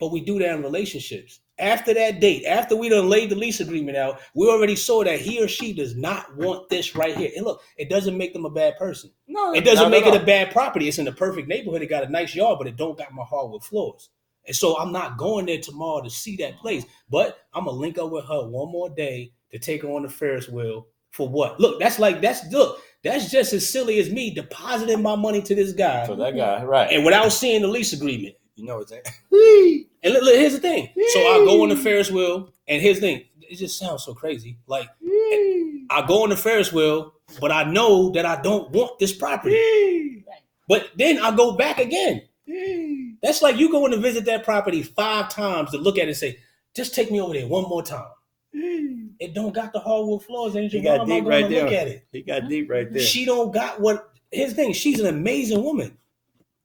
But we do that in relationships. After that date, after we done laid the lease agreement out, we already saw that he or she does not want this right here. And look, it doesn't make them a bad person. No, it doesn't make it a bad property. It's in the perfect neighborhood. It got a nice yard, but it don't got my hardwood floors. And so I'm not going there tomorrow to see that place. But I'm gonna link up with her one more day to take her on the Ferris wheel for what? Look, that's just as silly as me depositing my money to this guy. For that guy, right? And without seeing the lease agreement. You know what I'm saying? And look, here's the thing. So I go on the Ferris wheel, and here's the thing. It just sounds so crazy. Like, I go on the Ferris wheel, but I know that I don't want this property. But then I go back again. That's like you going to visit that property 5 times to look at it and say, just take me over there one more time. It don't got the hardwood floors. And he got deep right there. Look at it. He got deep right there. She don't got what. Here's the thing. She's an amazing woman.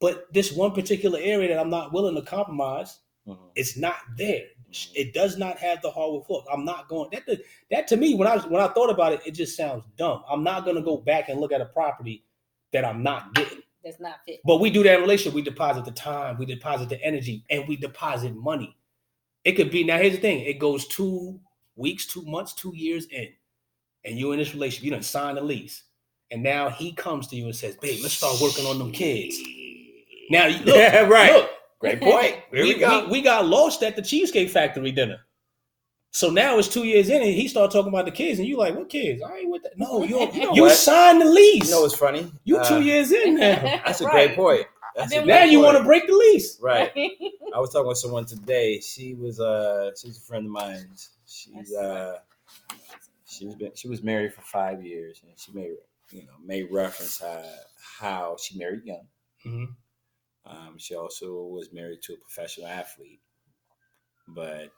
But this one particular area that I'm not willing to compromise, it's not there. It does not have the hardwood floor. I'm not going. That to me, when I thought about it, it just sounds dumb. I'm not going to go back and look at a property that I'm not getting. That's not fit. But we do that in relationship. We deposit the time, we deposit the energy, and we deposit money. It could be, now here's the thing. It goes 2 weeks, 2 months, 2 years in, and you're in this relationship. You done signed a lease, and now he comes to you and says, "Babe, let's start working on them kids." Now, look, look, great point. We got lost at the Cheesecake Factory dinner. So now it's 2 years in, and he started talking about the kids, and you like, what kids? I ain't with that. No, you signed the lease. You know what's funny? You 2 years in now. That's a great point. Now you want to break the lease, right? I was talking with someone today. She was a friend of mine. She was married for 5 years, and she made reference how she married young. She also was married to a professional athlete, but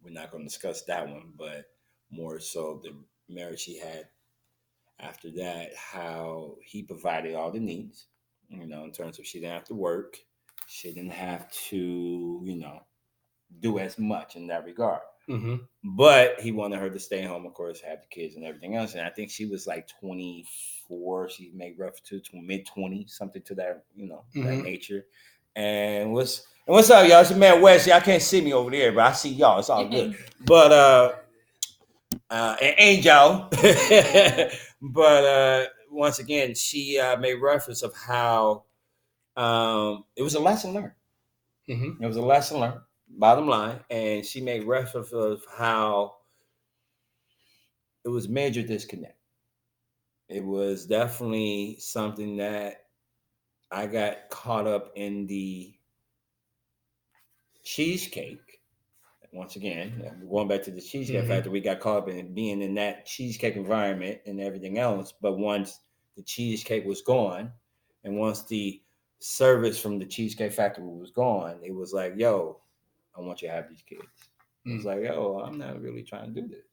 we're not going to discuss that one. But more so the marriage she had after that, how he provided all the needs, in terms of she didn't have to work, she didn't have to, do as much in that regard. But he wanted her to stay home, of course, have the kids and everything else. And I think she was like 24. She made reference to mid-20s, something to that, that nature. And what's up, y'all? It's your man Wes. Y'all can't see me over there, but I see y'all. It's all good. But and Angel. But once again, she made reference of how it was a lesson learned. It was a lesson learned. Bottom line, and she made reference of how it was major disconnect. It was definitely something that I got caught up in the cheesecake. Once again, going back to the Cheesecake Factory, we got caught up in being in that cheesecake environment and everything else. But once the cheesecake was gone, And once the service from the Cheesecake Factory was gone, it was like, yo, I want you to have these kids. It was like, yo, I'm not really trying to do this.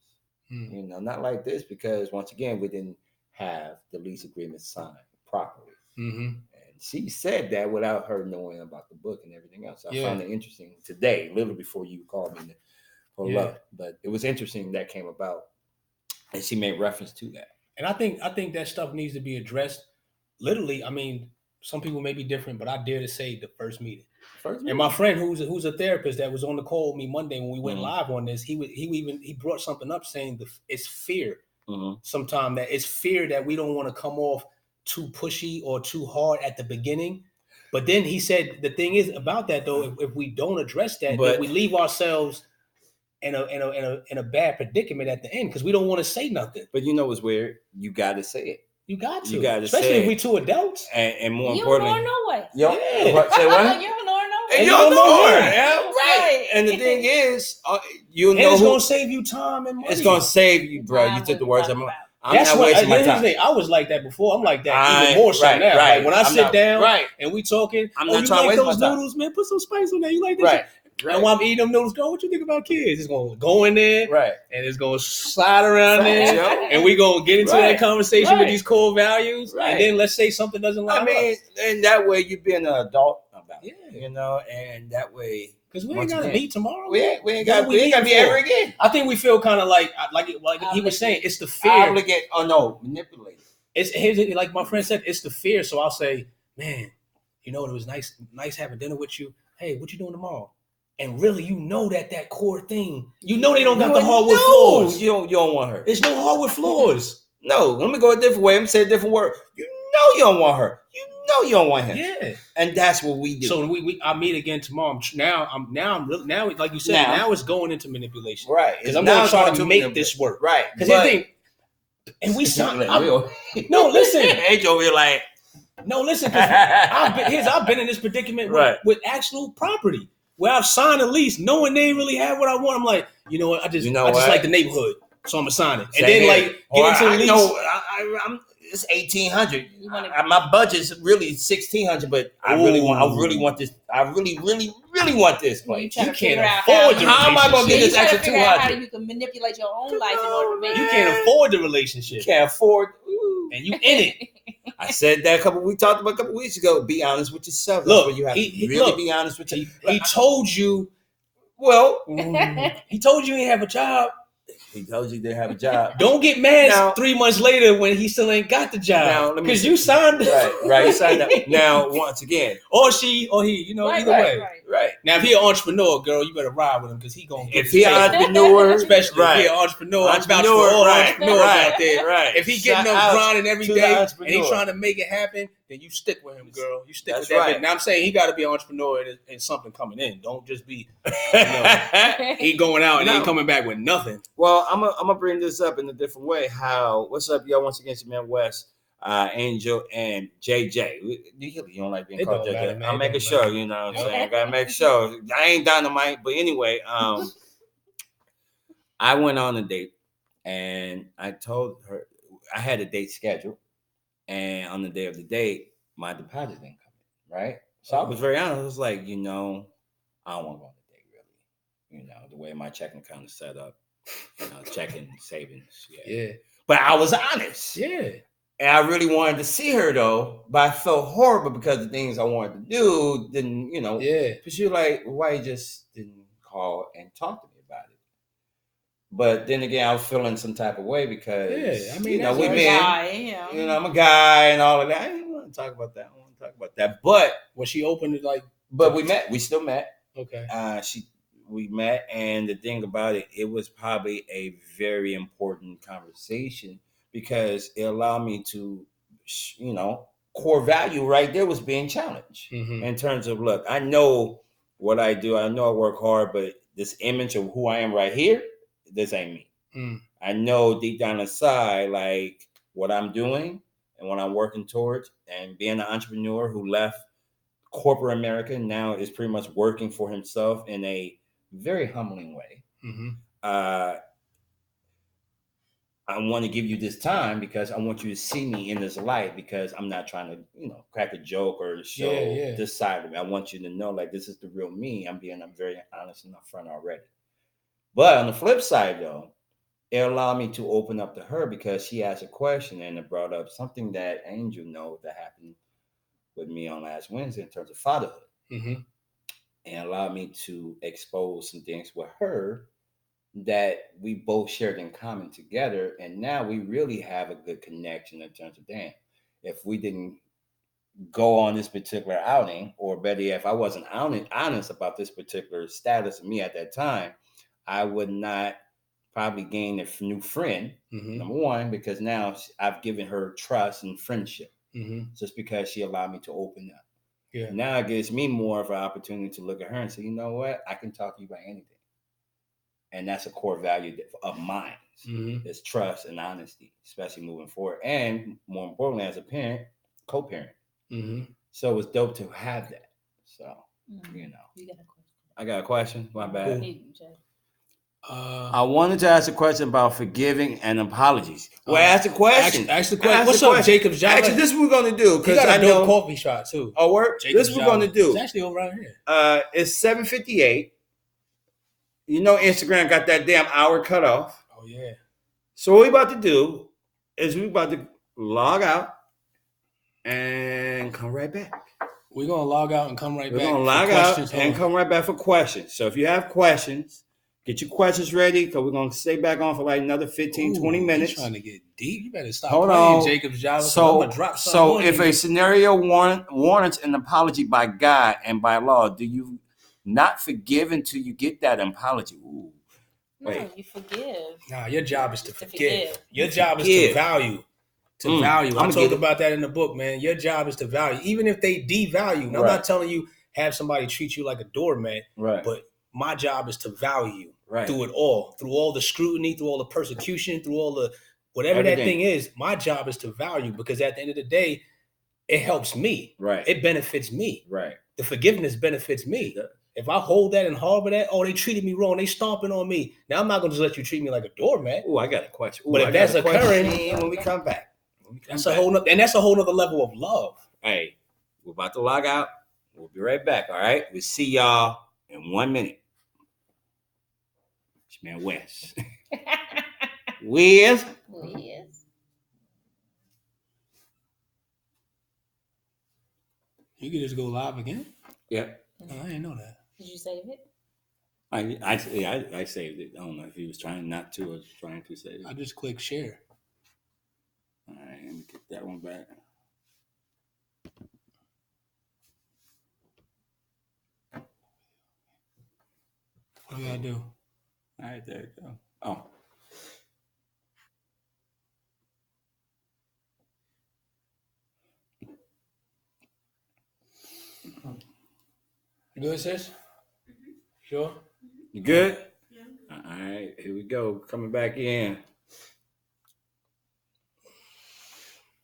You know, not like this, because once again, we didn't have the lease agreement signed properly. And she said that without her knowing about the book and everything else. I found it interesting today, literally before you called me to pull up. But it was interesting that came about, and she made reference to that. And I think that stuff needs to be addressed. Literally, I mean, some people may be different, but I dare to say the first meeting. And my friend, who's a therapist that was on the call with me Monday when we went live on this, he brought something up saying it's fear. Sometimes that it's fear that we don't want to come off too pushy or too hard at the beginning. But then he said the thing is about that though, if we don't address that, then we leave ourselves in a bad predicament at the end because we don't want to say nothing. But you know what's weird? You got to say it. You got to. Especially if we two adults. And more importantly, you don't know no way. Say what? You don't know no way. And you don't know her. Yeah, right. And the thing is, you know, it's gonna save you time and money. It's gonna save you, bro. You took the words out of my mouth. I'm That's not wasting my time. I was like that before. I'm like that even more so now. Right. Like when I sit down and we talking, I'm not trying to waste my time. Noodles, man, put some spice on there. You like this? Right. And while I'm eating them noodles, girl, what you think about kids? It's gonna go in there, and it's gonna slide around there, and we gonna get into that conversation with these core values, and then let's say something doesn't line up. And that way you're being an adult about it, you know, and that way. Because we ain't got to meet tomorrow. We ain't got to be ever again. I think we feel kind of like he was saying, it's the fear. Obligate. Oh, no. Manipulate. It's like my friend said, it's the fear. So I'll say, man, you know, it was nice having dinner with you. Hey, what you doing tomorrow? And really, you know that core thing. You know they don't got the hardwood floors. You don't want her. There's no hardwood floors. No, let me go a different way. I'm saying a different word. You know you don't want her. You know you don't want him. Yeah, and that's what we do. So I meet again tomorrow. Now like you said, now it's going into manipulation, right? Because I'm going to try to make this work, right? Because you think, and we sound no. Listen, Angel, we're like, no, listen. I've been in this predicament with actual property where I've signed a lease, knowing they ain't really have what I want. I'm like, you know what? I just like the neighborhood, so I'm gonna sign it, and then like get into the lease. It's $1,800. My budget's really $1,600, but I really want this. I really want this place. You can't afford the relationship. How am I gonna get this extra $200? How you can manipulate your own life in order to make you can't afford the relationship. You can't afford, and you in it. I said that we talked about a couple weeks ago. Be honest with yourself. Look, you have to really be honest with you. He told you. Well, he told you he didn't have a job. He told you they have a job. Don't get mad now, 3 months later when he still ain't got the job. Because you signed it. Right. You signed up. Now, once again. Or she or he, you know, either way. Right. Now, if he an entrepreneur, girl, you better ride with him because he going to get If he an entrepreneur. Especially if he an entrepreneur. I'm vouching for all entrepreneurs out there. Right. If he getting up grinding every day and he trying to make it happen, then you stick with him, girl. You stick with that. Right. Now, I'm saying he got to be an entrepreneur and something coming in. Don't just be, he going out and ain't coming back with nothing. Well, I'm gonna bring this up in a different way. What's up, y'all? Once again, it's your man West, Angel, and JJ. You don't like being called JJ. I'm making sure, you know what I'm saying? I gotta make sure. I ain't Dynamite, but anyway, I went on a date and I told her I had a date scheduled, and on the day of the date, my deposit didn't come in, right? So I was very honest. I was like, I don't want to go on a date, really. The way my checking account is set up. Checking, savings. Yeah. But I was honest. Yeah. And I really wanted to see her though, but I felt horrible because the things I wanted to do didn't, Yeah. Because you're like, why you just didn't call and talk to me about it? But then again, I was feeling some type of way because we've been, I'm a guy and all of that. I didn't want to talk about that. I want to talk about that. But was she open to like? But we met. We still met. Okay. We met, and the thing about it, it was probably a very important conversation because it allowed me to, core value right there was being challenged in terms of, look, I know what I do. I know I work hard, but this image of who I am right here, this ain't me. I know deep down inside, like what I'm doing and what I'm working towards, and being an entrepreneur who left corporate America now is pretty much working for himself in a very humbling way. I I want to give you this time because I want you to see me in this light, because I'm not trying to, crack a joke or show this side of me. I want you to know, like, this is the real me. I'm very honest and upfront already. But on the flip side, though, it allowed me to open up to her because she asked a question and it brought up something that Angel knows that happened with me on last Wednesday in terms of fatherhood. Mm-hmm. And allowed me to expose some things with her that we both shared in common together. And now we really have a good connection in terms of, damn, if we didn't go on this particular outing, or better yet, if I wasn't honest about this particular status of me at that time, I would not probably gain a new friend, number one, because now I've given her trust and friendship, just because she allowed me to open up. Yeah. Now it gives me more of an opportunity to look at her and say, you know what, I can talk to you about anything. And that's a core value of mine. Is trust and honesty, especially moving forward. And more importantly, as a parent, co-parent. So it's dope to have that. So, You got a question. I got a question. My bad. I wanted to ask a question about forgiving and apologies. Well, ask the question. Ask the question. What's up, Jacob Java? Actually, this is what we're going to do. Because I know coffee shop, too. Oh, work? This is what we're going to do. It's actually over right here. It's 7:58. Instagram got that damn hour cut off. Oh, yeah. So what we about to do is we about to log out and come right back. We're going to log out and come right back. We're going to log out and come right back for questions. So if you have questions, get your questions ready, because we're going to stay back on for like another 15, 20 minutes. You're trying to get deep. You better stop playing Jacob's Java. So if a scenario warrants an apology by God and by law, do you not forgive until you get that apology? Ooh. No, you forgive. Nah, your job is to forgive. Your job is to value. Value. I talked about that in the book, man. Your job is to value. Even if they devalue. Now, I'm not telling you have somebody treat you like a doormat, but my job is to value through it all. Through all the scrutiny, through all the persecution, through all the whatever that thing is, my job is to value, because at the end of the day, it helps me. Right. It benefits me. Right. The forgiveness benefits me. Yeah. If I hold that and harbor that, they treated me wrong, they stomping on me. Now I'm not gonna just let you treat me like a doormat. Oh, I got a question. But if that's occurring when we come back, that's a whole other level of love. Hey, we're about to log out. We'll be right back. All right. We'll see y'all in 1 minute. It's man Wes. Wes. You could just go live again? Yeah. Oh, I didn't know that. Did you save it? I saved it. I don't know if he was trying not to or trying to save it. I just clicked share. All right, let me get that one back. What do I do? All right, there you go. Oh. You good, sis? Sure? You good? Yeah. All right, here we go. Coming back in.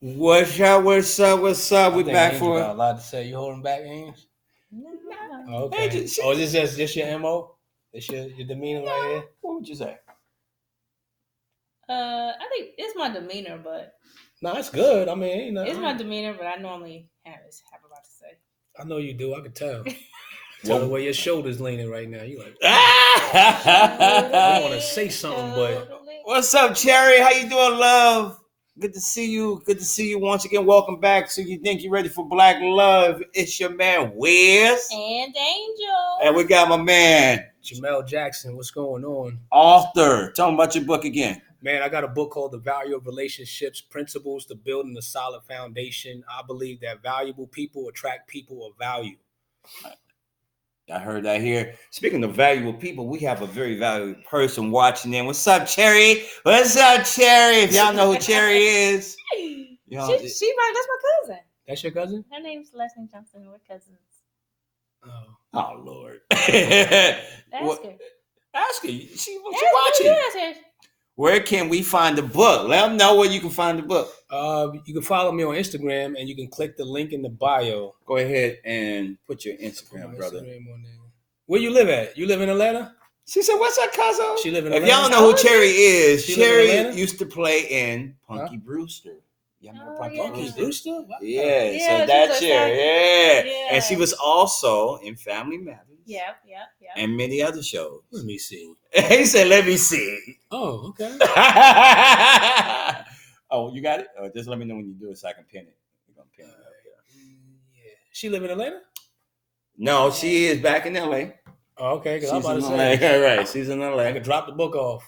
What's up? We back for a lot to say. You holding back, Ames? No. Okay. Is this just your MO? This your demeanor right here? What would you say? I think it's my demeanor, but no, it's good. I mean, it's my demeanor, but I normally have a lot to say. I know you do. I could tell. Tell the way your shoulder's leaning right now. You like, I want to say something, but what's up, Cherry? How you doing, love? Good to see you. Good to see you once again. Welcome back. So you think you're ready for Black Love? It's your man, Wiz. And Angel. And we got my man, Jamel Jackson. What's going on? Author. Tell me about your book again. Man, I got a book called The Value of Relationships, Principles to Building a Solid Foundation. I believe that valuable people attract people of value. I heard that here. Speaking of valuable people, we have a very valuable person watching in. What's up, Cherry? What's up, Cherry? If y'all know who Cherry is. That's my cousin. That's your cousin? Her name's Leslie Johnson. We're cousins. Oh Lord. Ask her. Ask her. She watching. Where can we find the book? Let them know where you can find the book. You can follow me on Instagram, and you can click the link in the bio. Go ahead and put your Instagram, brother. Where you live at? You live in Atlanta? She said, "What's that, Cuzzo?" She live in If Atlanta? y'all know who Cherry is, She live in Cherry Atlanta? used to play in Punky Brewster. Oh, Punky yeah. Brewster? Wow. Yeah, Yeah, so she that's was Cherry. like- Yeah. Yeah. And she was also in Family Matters. Yeah. And many other shows. Let me see. He said, "Let me see." Oh, okay. Oh, you got it? Oh, just let me know when you do it so I can pin it. We're gonna pin it up there. Yeah. She live in Atlanta? No, she is back in LA. Oh, okay. Because She's I'm about to in say. LA. Right, she's in LA. I could drop the book off.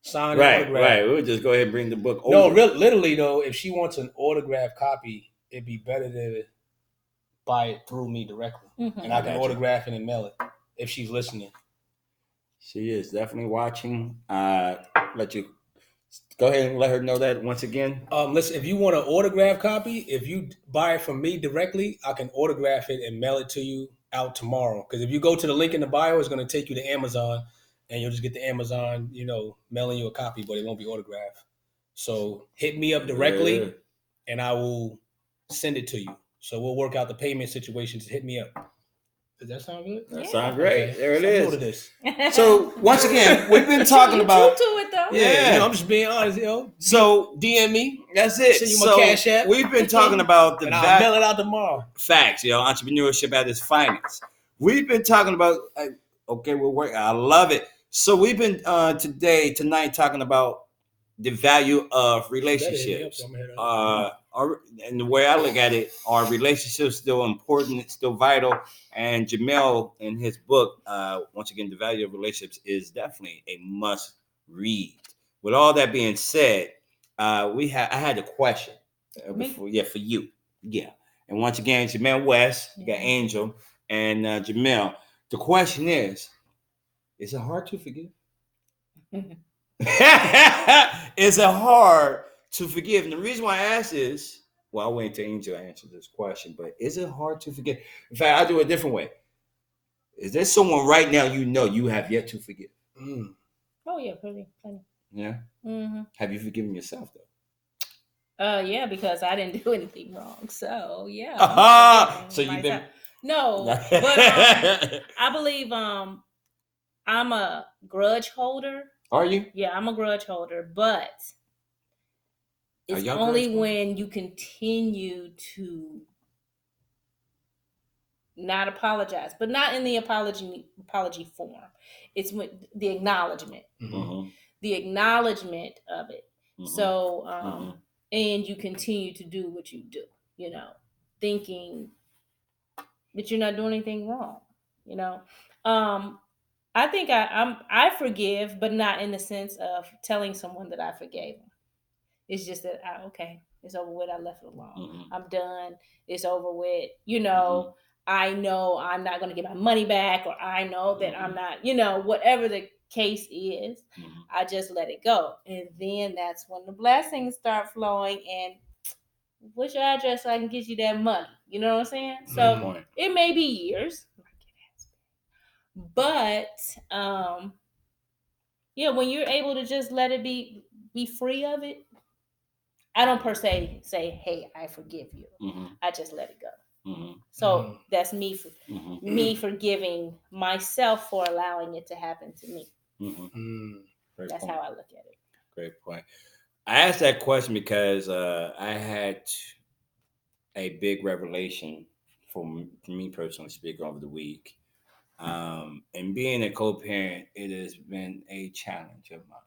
Sign Right, autograph. right. We'll just go ahead and bring the book over. No, literally though, if she wants an autographed copy, it'd be better to buy it through me directly, and I can autograph it and mail it if she's listening. She is definitely watching. Let you go ahead and let her know that once again. Listen, if you want an autograph copy, if you buy it from me directly, I can autograph it and mail it to you out tomorrow. Because if you go to the link in the bio, it's going to take you to Amazon, and you'll just get the Amazon, mailing you a copy, but it won't be autographed. So hit me up directly, and I will send it to you. So we'll work out the payment situation. Just hit me up. Does that sound good? That sounds great. Okay. There it Say is. no to this. So once again, we've been talking about. True to it though. Yeah, I'm just being honest, So DM me. That's it. Send you my Cash App. We've been talking about the and I'll mail it out tomorrow. Facts, entrepreneurship at its finest. We've been talking about. Okay, we're working. I love it. So we've been tonight talking about the value of relationships. And the way I look at it, are relationships still important, still vital? And Jamel, in his book, once again, The Value of Relationships, is definitely a must read. With all that being said, I had a question for you. Yeah. And once again, Jamel West, you got Angel, and Jamel. The question is it hard to forgive? Is it hard to forgive? And the reason why I ask is, well, I'll wait till Angel answer this question, but is it hard to forgive? In fact, I'll do it a different way. Is there someone right now you have yet to forgive? Oh, yeah, plenty. Yeah? Mm-hmm. Have you forgiven yourself, though? Yeah, because I didn't do anything wrong. So, yeah. So you've been... No, but I believe I'm a grudge holder. Are you? Yeah, I'm a grudge holder, but it's only when you continue to not apologize, but not in the apology form. It's with the acknowledgement, the acknowledgement of it. So, and you continue to do what you do, thinking that you're not doing anything wrong, I think I forgive, but not in the sense of telling someone that I forgave them. It's just that it's over with. I left it alone. I'm done. It's over with. I know I'm not going to get my money back, or I know that I'm not, whatever the case is, I just let it go. And then that's when the blessings start flowing. And what's your address so I can get you that money? You know what I'm saying? So it may be years. But when you're able to just let it be free of it, I don't per se say, "Hey, I forgive you." I just let it go. So that's me me forgiving myself for allowing it to happen to me. That's how I look at it. Great point. I asked that question because I had a big revelation for me personally speaking over the week. And being a co-parent, it has been a challenge of mine.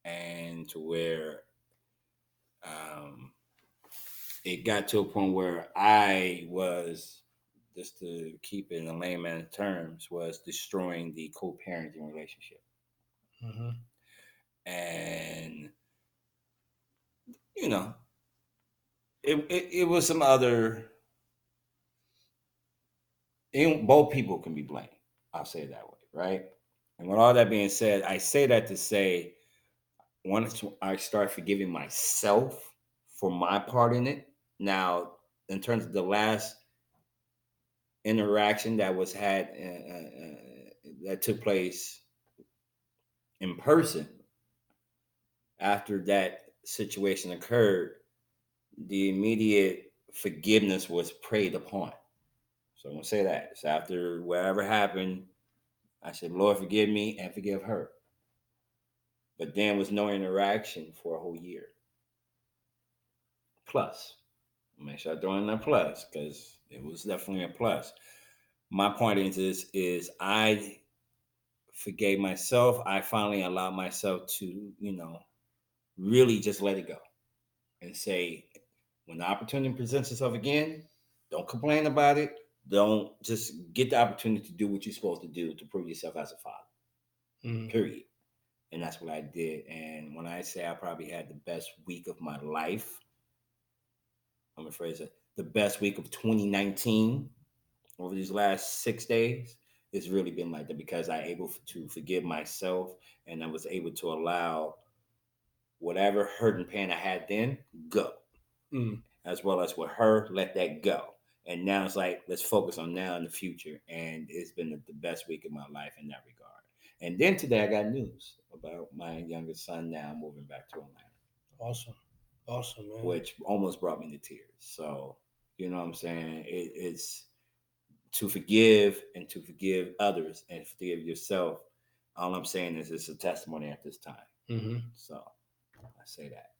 And to where it got to a point where I was, just to keep it in the layman's terms, was destroying the co-parenting relationship. And, it was some other... both people can be blamed. I'll say it that way, right? And with all that being said, I say that to say, once I start forgiving myself for my part in it, now, in terms of the last interaction that was had, that took place in person, after that situation occurred, the immediate forgiveness was preyed upon. So I'm going to say that. So after whatever happened, I said, Lord, forgive me and forgive her. But then was no interaction for a whole year. Plus, make sure I throw in a plus because it was definitely a plus. My point is I forgave myself. I finally allowed myself to, really just let it go and say, when the opportunity presents itself again, don't complain about it. Don't just get the opportunity to do what you're supposed to do to prove yourself as a father. Period. And that's what I did. And when I say I probably had the best week of my life, I'm going to phrase it, the best week of 2019 over these last 6 days, it's really been like that because I able to forgive myself and I was able to allow whatever hurt and pain I had then go. As well as with her, let that go. And now it's like, let's focus on now and the future. And it's been the best week of my life in that regard. And then today I got news about my youngest son now moving back to Atlanta. Awesome, man. Which almost brought me to tears. So, you know what I'm saying? It's to forgive and to forgive others and forgive yourself. All I'm saying is it's a testimony at this time. So I say that.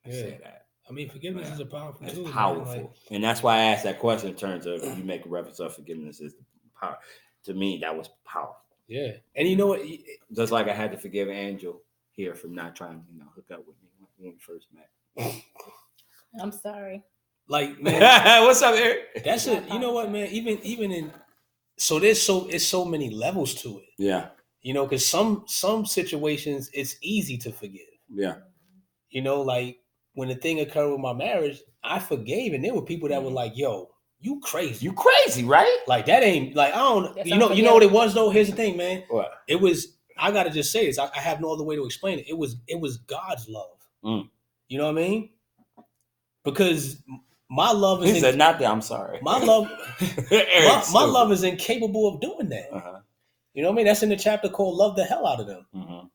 I say that. I mean, forgiveness is a powerful tool. It's powerful. And that's why I asked that question in terms of you make a reference of forgiveness is power. To me, that was powerful. Yeah. And you know what? Just like I had to forgive Angel here for not trying to, hook up with me when we first met. I'm sorry. Like, man. What's up, Eric? That's it. You know what, man? Even in it's so many levels to it. Yeah. Because some situations it's easy to forgive. Yeah. Like when the thing occurred with my marriage, I forgave, and there were people that were like, "Yo, you crazy? You crazy, right? Like that ain't like I don't. That's you know what it was though. Here's the thing, man. What? It was. I gotta just say this. I have no other way to explain it. It was God's love. You know what I mean? Because my love is. He said, "Not that. I'm sorry." My love. my love is incapable of doing that. You know what I mean? That's in the chapter called "Love the Hell Out of Them."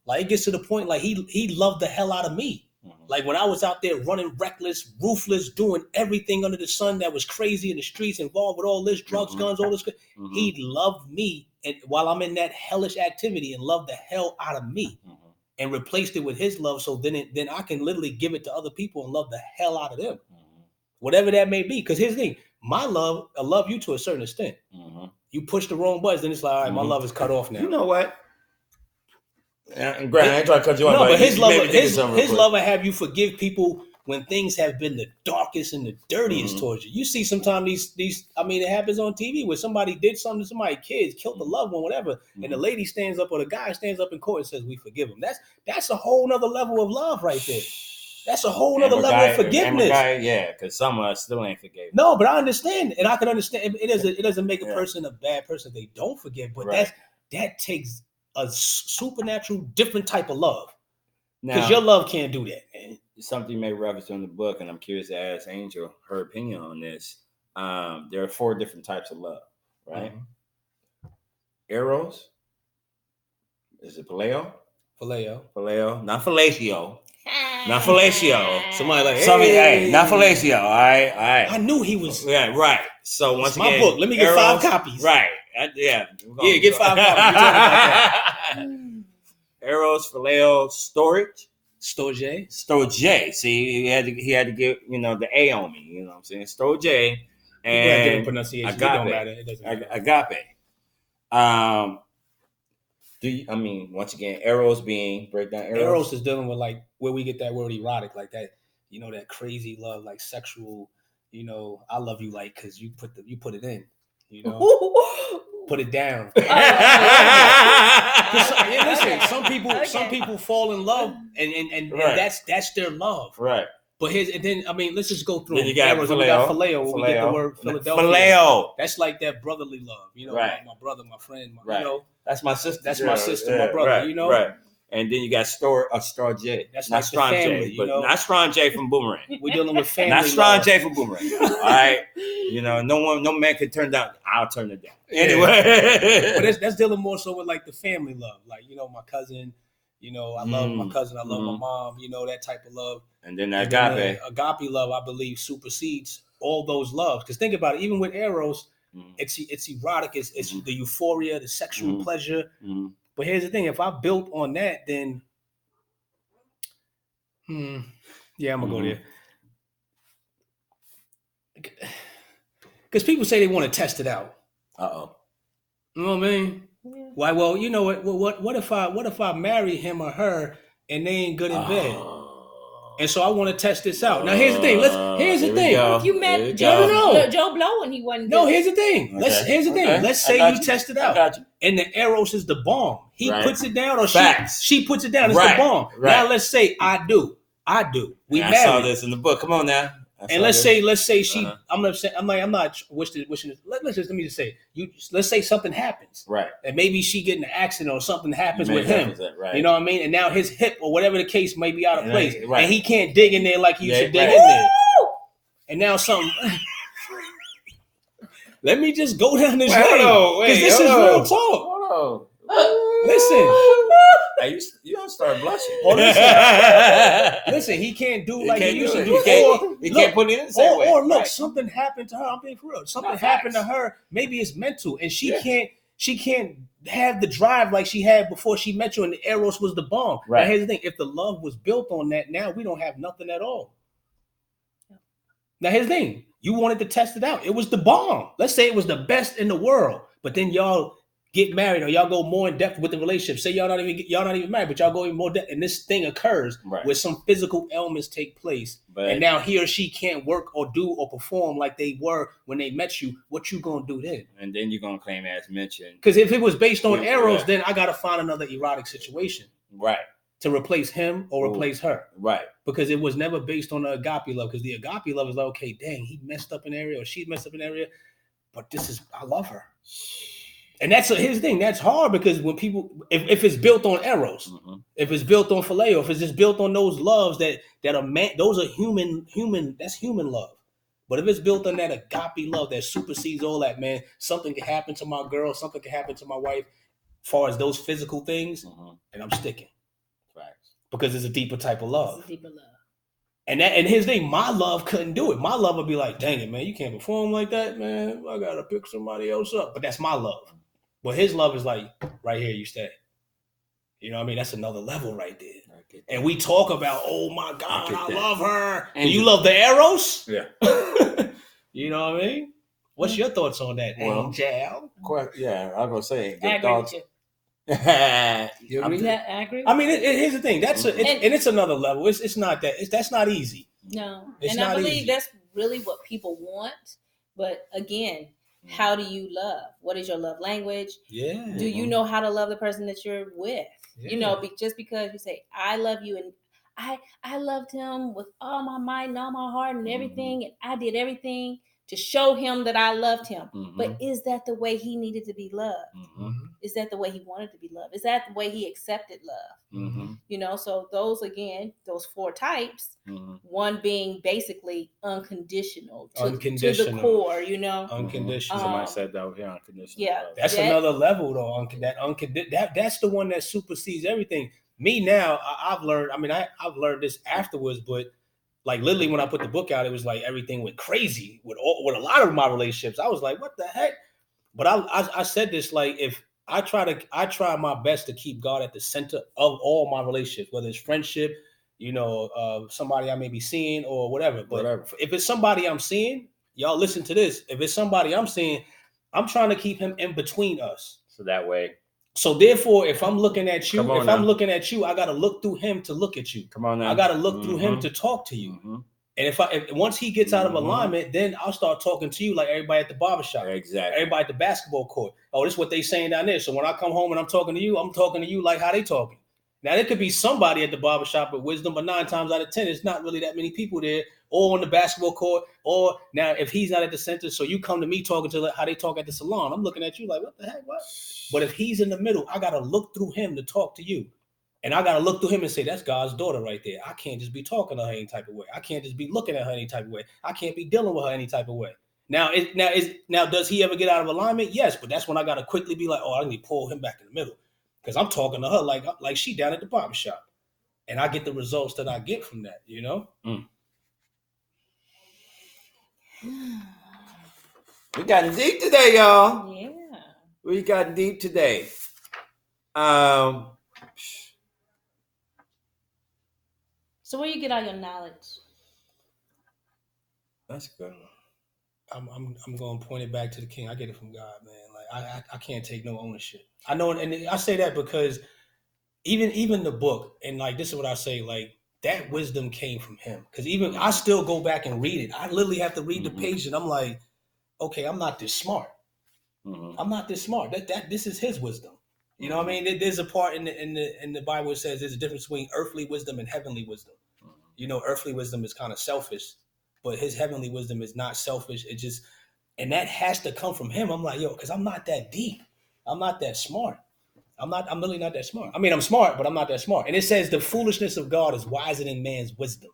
Like it gets to the point like he loved the hell out of me. Like when I was out there running reckless, ruthless, doing everything under the sun that was crazy in the streets, involved with all this drugs, guns, all this. He loved me, and while I'm in that hellish activity, and loved the hell out of me, and replaced it with His love. So then I can literally give it to other people and love the hell out of them, whatever that may be. Because here's the thing: my love, I love you to a certain extent. You push the wrong buttons, then it's like, all right, my love is cut off now. You know what? And Grant, I ain't trying to cut you off. No, but his love will have you forgive people when things have been the darkest and the dirtiest towards you. You see sometimes these it happens on TV where somebody did something to somebody's kids, killed the loved one, whatever, and the lady stands up or the guy stands up in court and says, we forgive him. That's a whole nother level of love right there. That's a whole nother level of forgiveness. Yeah, because some of us still ain't forgiven. No, but I understand, and I can understand. It doesn't make a person a bad person if they don't forgive, but that takes a supernatural, different type of love. Because your love can't do that, man. Something you made reference to in the book, and I'm curious to ask Angel her opinion on this. There are 4 different types of love, right? Eros. Is it Phileo? Phileo. Not fellatio. Not fellatio. Somebody like, hey, not fellatio. All right. I knew he was. Yeah, right. So once again, my book. Let me get Eros, 5 copies. Right. Yeah, get 5 copies. Eros, Phileo, Storge. Storge. See, he had to get the A on me. You know what I'm saying? Storge and pronunciation. Agape. It don't matter. It doesn't matter. Agape. Once again, Eros being breakdown. Eros is dealing with like where we get that word erotic, like that. That crazy love, like sexual. I love you, like because you put it in. Put it down. Listen, some people fall in love, and that's their love, right? But let's just go through. Then you got Phileo. We get the word Philadelphia. Phileo. That's like that brotherly love, right? My brother, my friend, that's my sister. That's my sister, my brother. Right. And then you got Star J. That's not like Strong family, J, but not Strong J from Boomerang. We're dealing with family. Not Strong J from Boomerang. All right. No man can turn down. I'll turn it down. Anyway. But that's dealing more so with like the family love. Like, my cousin, I love my cousin, I love my mom, that type of love. And then agape. Agape love, I believe, supersedes all those loves. Because think about it, even with Eros, It's erotic. It's the euphoria, the sexual pleasure. But here's the thing: if I built on that, then yeah, I'm gonna go there. Because people say they want to test it out. You know what I mean? Yeah. Why? Well, you know what? What if I marry him or her and they ain't good in bed? And so I want to test this out. Now here's the thing. Here's the thing. If you met Joe Blow and he wasn't good. No, here's the thing. Here's the thing. Let's say you test it out. And the Eros is the bomb. He puts it down or she puts it down. It's the bomb. Now let's say I do. We married. I saw this in the book. Come on now. And let's say she. I'm not wishing. Let me just say. Let's say something happens. Right. And maybe she get in an accident or something happens with him. Right. You know what I mean? And now his hip or whatever the case may be out of place, and he can't dig in there like he used to dig in there. And now something. Let me just go down this lane because this is real talk. Hold on. Listen. Hey, you don't start blushing. Listen, he can't do like he used to do. He can't put it in the same way. Or look, something happened to her. I'm being for real. Something happened to her. Maybe it's mental, and she can't have the drive like she had before she met you. And the Eros was the bomb. Right. Now, here's the thing: if the love was built on that, now we don't have nothing at all. Now, here's the thing: you wanted to test it out. It was the bomb. Let's say it was the best in the world, but then y'all get married or y'all go more in depth with the relationship. Say y'all not even married, but y'all go in more depth, and this thing occurs where some physical ailments take place, and now he or she can't work or do or perform like they were when they met you. What you gonna do then? And then you're gonna claim, as mentioned, because if it was based on Eros, then I gotta find another erotic situation, to replace him or replace her, because it was never based on the agape love. Because the agape love is like, okay, dang, he messed up an area or she messed up an area, but I love her. And here's the thing. That's hard because when people, if it's built on Eros, if it's built on Phileo, if it's just built on those loves that are man, those are human. That's human love. But if it's built on that agape love that supersedes all that, man, something can happen to my girl, something can happen to my wife, as far as those physical things, and I'm sticking, because it's a deeper type of love. It's a deeper love. And his thing, my love couldn't do it. My love would be like, dang it, man, you can't perform like that, man. I gotta pick somebody else up. But that's my love. But his love is like, right here, you stay. You know what I mean? That's another level right there. And we talk about, oh my God, I love her. And you love the Eros? Yeah. You know what I mean? What's your thoughts on that, Angel? Yeah, I was gonna say. I agree with you. You agree? I agree. I mean, here's the thing. It's another level. It's not that. That's not easy. No, and I believe that's really what people want. But again, how do you love? What is your love language? Yeah. Do you know how to love the person that you're with? Yeah. You know, just because you say, I love you, and I loved him with all my might and all my heart and everything, and I did everything to show him that I loved him. But is that the way he needed to be loved? Is that the way he wanted to be loved? Is that the way he accepted love? You know, so those four types, one being basically unconditional to the core, you know. Unconditional. Somebody said that over here, unconditional. Yeah. That's another level though. That's the one that supersedes everything. Me now, I've learned, I've learned this afterwards, but like literally when I put the book out, it was like everything went crazy with a lot of my relationships. I was like, what the heck? But I said this, like, if I try my best to keep God at the center of all my relationships, whether it's friendship, you know, somebody I may be seeing or whatever. But if it's somebody I'm seeing, y'all listen to this. If it's somebody I'm seeing, I'm trying to keep him in between us. So that way. So therefore, if I'm looking at you, I'm looking at you, I got to look through him to look at you. Come on now. I got to look through him to talk to you. And if once he gets out of alignment, then I'll start talking to you like everybody at the barbershop. Exactly. Everybody at the basketball court. Oh, this is what they saying down there. So when I come home and I'm talking to you like how they talking. Now, there could be somebody at the barbershop with wisdom, but 9 times out of 10, it's not really that many people there, or on the basketball court, or now if he's not at the center, so you come to me talking to how they talk at the salon. I'm looking at you like, what the heck, what? But if he's in the middle, I got to look through him to talk to you. And I got to look through him and say, that's God's daughter right there. I can't just be talking to her any type of way. I can't just be looking at her any type of way. I can't be dealing with her any type of way. Now, does he ever get out of alignment? Yes, but that's when I got to quickly be like, oh, I need to pull him back in the middle. Because I'm talking to her like she down at the barbershop. And I get the results that I get from that, you know? We We got deep today, y'all. Yeah. We got deep today. So where you get all your knowledge? That's good. I'm going to point it back to the King. I get it from God, man. Like I can't take no ownership. I know, and I say that because even the book, and like this is what I say, like that wisdom came from him. Because even I still go back and read it. I literally have to read the page, and I'm like, okay, I'm not this smart. I'm not this smart. This is his wisdom. You know what I mean? There's a part in the Bible that says there's a difference between earthly wisdom and heavenly wisdom. You know, earthly wisdom is kind of selfish, but his heavenly wisdom is not selfish. It just, and that has to come from him. I'm like, yo, because I'm not that deep. I'm not that smart. I'm really not that smart. I mean, I'm smart, but I'm not that smart. And it says the foolishness of God is wiser than man's wisdom.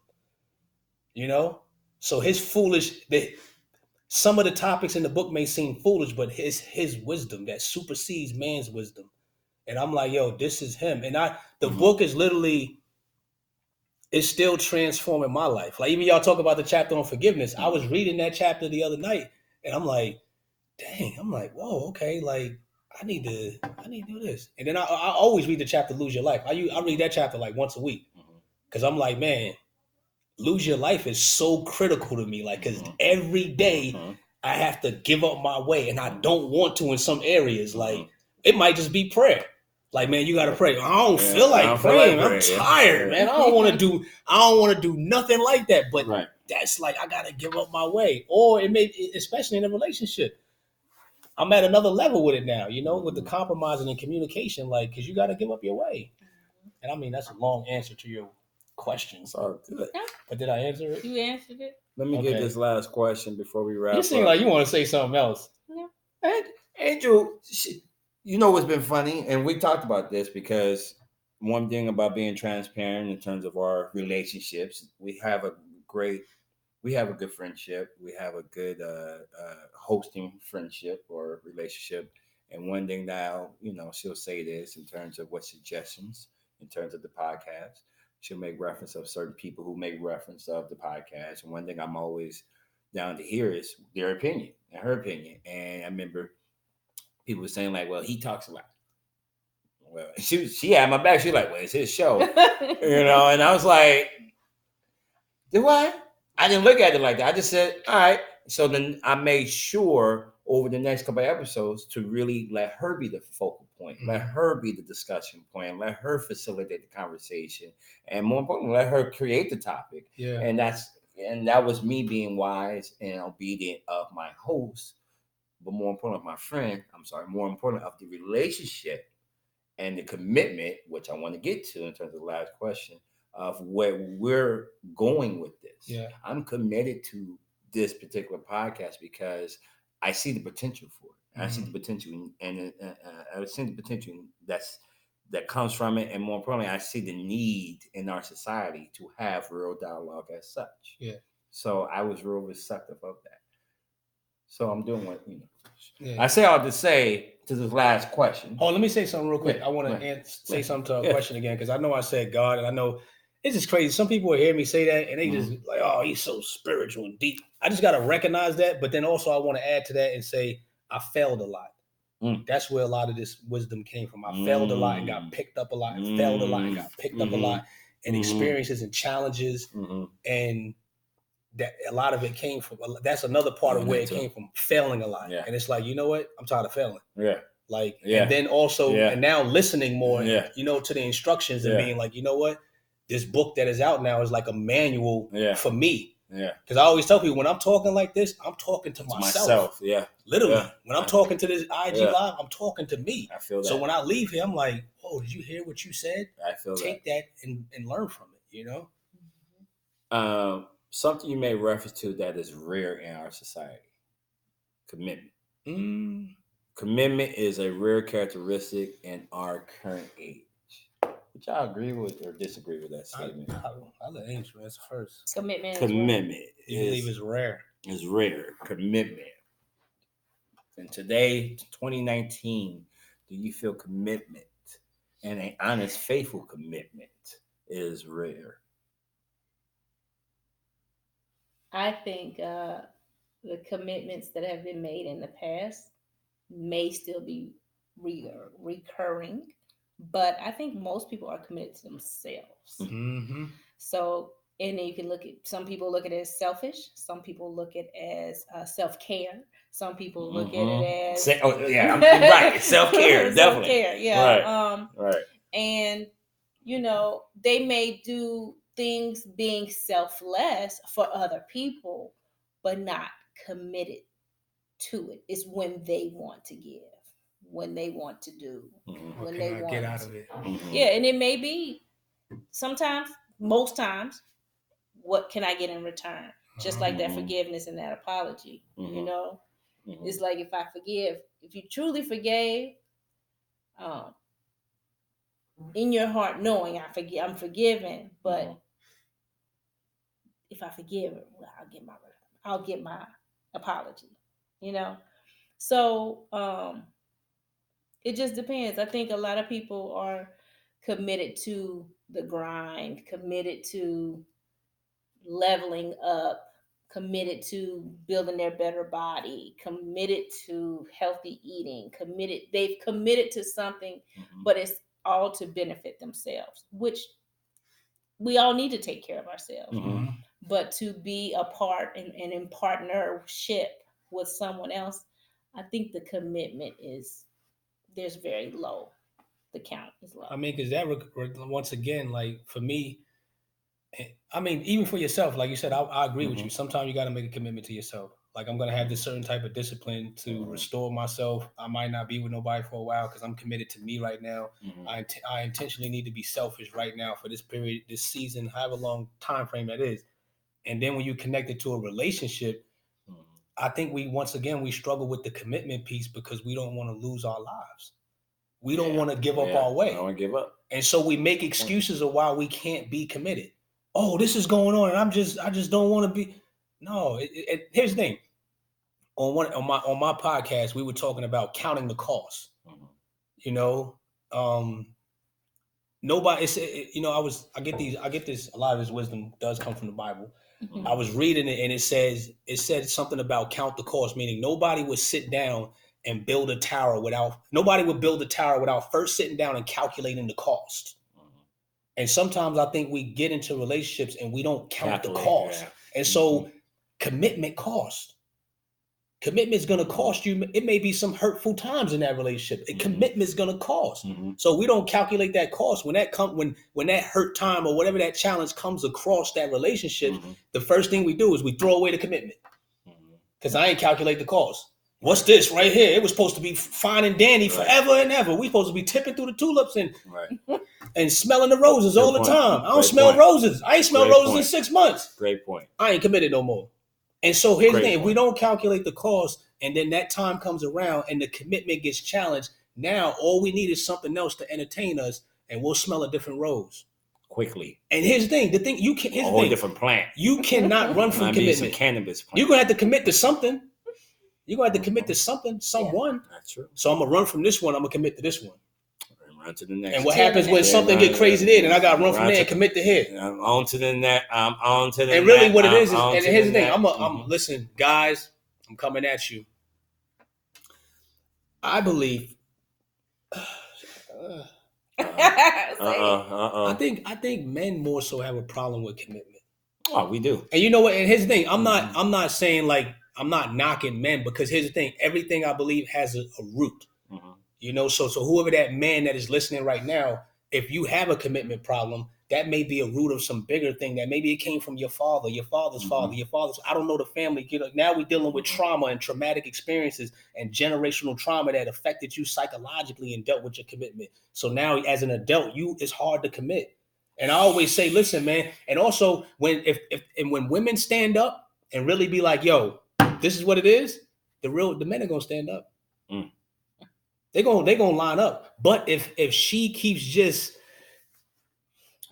You know? So some of the topics in the book may seem foolish, but his wisdom that supersedes man's wisdom. And I'm like, yo, this is him. And the book is literally, it's still transforming my life. Like even y'all talk about the chapter on forgiveness. I was reading that chapter the other night, and I'm like, dang, I'm like, whoa, okay, like I need to do this. And then I always read the chapter Lose Your Life. I read that chapter like once a week. Because I'm like, man, lose your life is so critical to me. Like, because every day I have to give up my way, and I don't want to in some areas. Like, it might just be prayer. Like, man, you got to pray. I don't feel like praying. I'm tired, man. I don't want to do nothing like that. But that's like, I got to give up my way. Or it may, especially in a relationship, I'm at another level with it now, you know, with the compromising and communication, like, because you got to give up your way. And I mean, that's a long answer to your question. So, but did I answer it? You answered it. Let me get this last question before we wrap up. You seem like you want to say something else. Yeah. Angel, you know what's been funny? And we talked about this because one thing about being transparent in terms of our relationships, we have a good friendship. We have a good hosting friendship or relationship. And one thing now, you know, she'll say this in terms of what suggestions, in terms of the podcast. She'll make reference of certain people who make reference of the podcast. And one thing I'm always down to hear is their opinion and her opinion. And I remember people were saying like, well, he talks a lot. Well, she had my back. She was like, well, it's his show. You know, and I was like, do I? I didn't look at it like that. I just said, all right. So then I made sure over the next couple of episodes to really let her be the focal point, let her be the discussion point, let her facilitate the conversation, and more importantly, let her create the topic. Yeah. And that was me being wise and obedient of my host, but more important of my friend. More important of the relationship and the commitment, which I want to get to in terms of the last question, of where we're going with this. Yeah. I'm committed to this particular podcast because I see the potential for it. I see the potential, and I see the potential that comes from it, and more importantly, I see the need in our society to have real dialogue as such. Yeah. So I was real receptive of that. So I'm doing what, you know. Yeah. I say all to say to this last question. Oh, let me say something real quick. I want to say something to a question again, because I know I said God, and I know it's just crazy. Some people will hear me say that, and they just like, oh, he's so spiritual and deep. I just got to recognize that, but then also I want to add to that and say I failed a lot. That's where a lot of this wisdom came from. I failed a lot and got picked up a lot, and failed a lot and got picked up a lot, and experiences and challenges, and that a lot of it came from. That's another part of where it came from, failing a lot. And it's like, you know what? I'm tired of failing. And then also, and now listening more, you know, to the instructions and being like, you know what? This book that is out now is like a manual for me. Because I always tell people when I'm talking like this, I'm talking to myself. Literally. When I'm talking to this IG live, I'm talking to me. I feel that. So when I leave here, I'm like, oh, did you hear what you said? I feel Take that and learn from it, you know? Something you made reference to that is rare in our society. Commitment. Commitment is a rare characteristic in our current age. Would y'all agree with or disagree with that statement? I'll let Angel answer first. Commitment. You believe it's rare. It's rare. Commitment. And today, 2019, do you feel commitment and an honest, faithful commitment is rare? I think the commitments that have been made in the past may still be recurring, but I think most people are committed to themselves. Mm-hmm. So, and then you can look at, some people look at it as selfish, some people look at it as self-care, some people look at it as right, self-care, definitely. Self-care, yeah. Right. And they may do things being selfless for other people, but not committed to it. It's when they want to give, when they want to do, when they want get out of it. Yeah, and it may be sometimes, most times, what can I get in return? Just like that forgiveness and that apology. It's like, if I forgive, if you truly forgave, in your heart, knowing I'm forgiven, but if I forgive, well, I'll get my apology. So it just depends. I think a lot of people are committed to the grind, committed to leveling up, committed to building their better body, committed to healthy eating, they've committed to something, but it's all to benefit themselves, which we all need to take care of ourselves. But to be a part and in partnership with someone else, I think the commitment there's very low. The count is low. I mean, because that once again, like for me, I mean, even for yourself, like you said, I agree with you. Sometimes you got to make a commitment to yourself. Like, I'm going to have this certain type of discipline to restore myself. I might not be with nobody for a while because I'm committed to me right now. I intentionally need to be selfish right now for this period, this season, however long time frame that is. And then when you connect it to a relationship, I think we struggle with the commitment piece because we don't want to lose our lives. We don't want to give up our way. I don't want to give up. And so we make excuses of why we can't be committed. Oh, this is going on, and I just don't want to be. No, here's the thing. On my podcast, we were talking about counting the cost. Nobody. I get this. A lot of this wisdom does come from the Bible. I was reading it, and it said something about count the cost, meaning nobody would sit down and build a tower without first sitting down and calculating the cost. And sometimes I think we get into relationships and we don't count the cost. Yeah. And so commitment costs. Commitment is going to cost you. It may be some hurtful times in that relationship. Commitment is going to cost. So we don't calculate that cost. When that hurt time or whatever that challenge comes across that relationship, the first thing we do is we throw away the commitment. Because I ain't calculate the cost. What's this right here? It was supposed to be fine and dandy forever and ever. We supposed to be tipping through the tulips and smelling the roses all the time. I don't smell roses. I ain't smelled roses in 6 months. Great point. I ain't committed no more. And so here's the thing. If we don't calculate the cost and then that time comes around and the commitment gets challenged, now all we need is something else to entertain us and we'll smell a different rose. Quickly. And here's the thing. A whole different plant. You cannot run from commitment. Some cannabis plant. You're going to have to commit to something. You're going to have to commit to someone. Yeah, that's true. So I'm going to run from this one. I'm going to commit to this one. Run to the next. And what happens when something get crazy there, then I got to run from there and commit to here. I'm on to the next. I'm on to the next. And really what it is and here's the thing. I'm listen, guys, I'm coming at you. I believe. I think men more so have a problem with commitment. Oh, we do. And you know what? And here's the thing. I'm not saying like, I'm not knocking men because here's the thing. Everything I believe has a root. So whoever that man that is listening right now, if you have a commitment problem, that may be a root of some bigger thing that maybe it came from your father, your father's father, your father's. I don't know the family. Now we're dealing with trauma and traumatic experiences and generational trauma that affected you psychologically and dealt with your commitment. So now as an adult, it's hard to commit. And I always say, listen, man. And also when women stand up and really be like, yo, this is what it is, the men are gonna stand up. They're gonna line up. But if she keeps just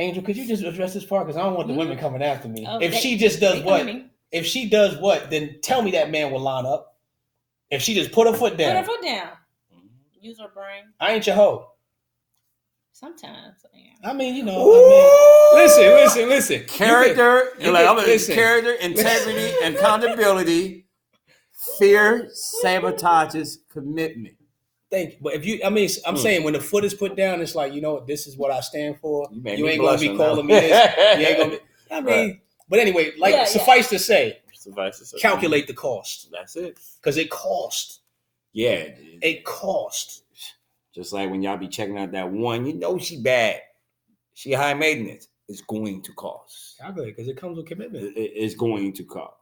Angel, could you just address this part? Because I don't want the women coming after me. If she just does what, then tell me that man will line up. If she just put her foot down. Use her brain. I ain't your hoe. Sometimes I am. I mean, listen. Character, character, integrity, accountability. Fear sabotages commitment. Thank you. But if you, I'm saying when the foot is put down, it's like, you know, this is what I stand for. You ain't gonna be calling me this. You ain't gonna be. Right. But anyway, suffice to say, calculate the cost. That's it. Because it cost. Yeah, it cost. Just like when y'all be checking out that one, you know she bad, she high maintenance. It's going to cost. Calculate, because it comes with commitment. It's going to cost.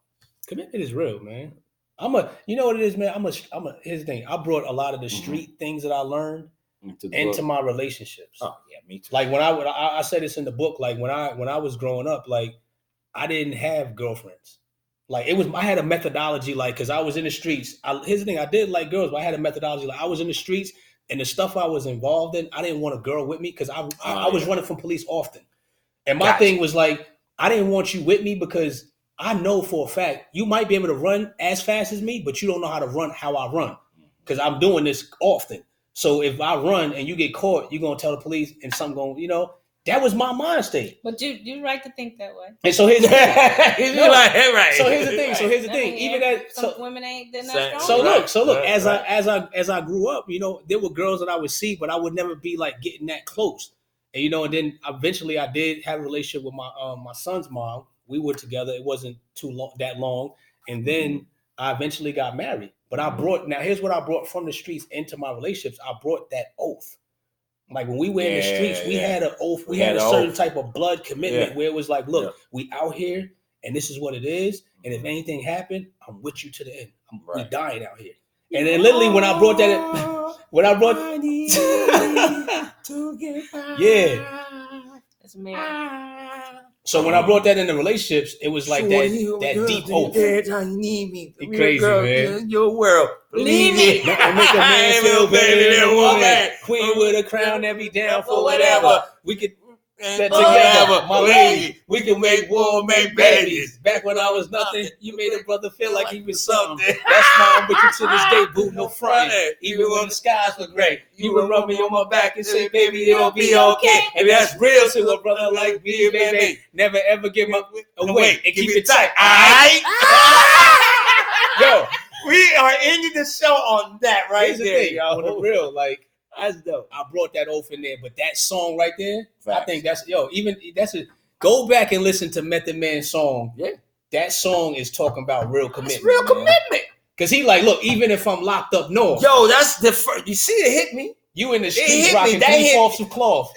Commitment is real, man. You know what it is, man. Here's the thing. I brought a lot of the street things that I learned into my relationships. Oh yeah, me too. Like when I said this in the book. Like when I was growing up, like I didn't have girlfriends. Like I had a methodology. Like because I was in the streets. Here's the thing. I did like girls, but I had a methodology. Like I was in the streets, and the stuff I was involved in, I didn't want a girl with me because I was running from police often. And my thing was like I didn't want you with me because I know for a fact you might be able to run as fast as me, but you don't know how to run how I run because I'm doing this often. So if I run and you get caught, you're going to tell the police and something going, you know, that was my mind state. But you're right to think that way. And so here's the thing. Right. So here's the thing. Even that some women ain't that strong. So look, as I grew up, you know, there were girls that I would see, but I would never be like getting that close. And you know, and then eventually I did have a relationship with my son's mom. We were together. It wasn't that long. And then I eventually got married. But here's what I brought from the streets into my relationships. I brought that oath. Like when we were in the streets, we had an oath. We had a certain type of blood commitment where it was like, look, we out here and this is what it is. And if anything happened, I'm with you to the end. We dying out here. And then literally when I brought that It's married. So when I brought that into relationships, it was like that deep hope. You need me. You crazy, girl, man. Your world. Believe me. Don't make a man feel better than a woman. Queen with a crown, every down for whatever. We could set together, my lady. We can make war, make babies. Back when I was nothing, you made a brother feel like he was something. That's why I'm with you to this day, boo, no front. Even when the skies were gray, you would rub me on my back and say, baby, it'll be okay. And that's real to a brother like me, baby. Never ever give my away and keep it tight. Alright? Yo, we are ending the show on that right there, y'all. For the real, like. That's dope. I brought that oath in there, but that song right there, I think go back and listen to Method Man's song. Yeah. That song is talking about real commitment. It's real commitment. Because he like, look, even if I'm locked up north. Yo, that's the first. You see it hit me. You in the streets rocking 3 fourths of cloth.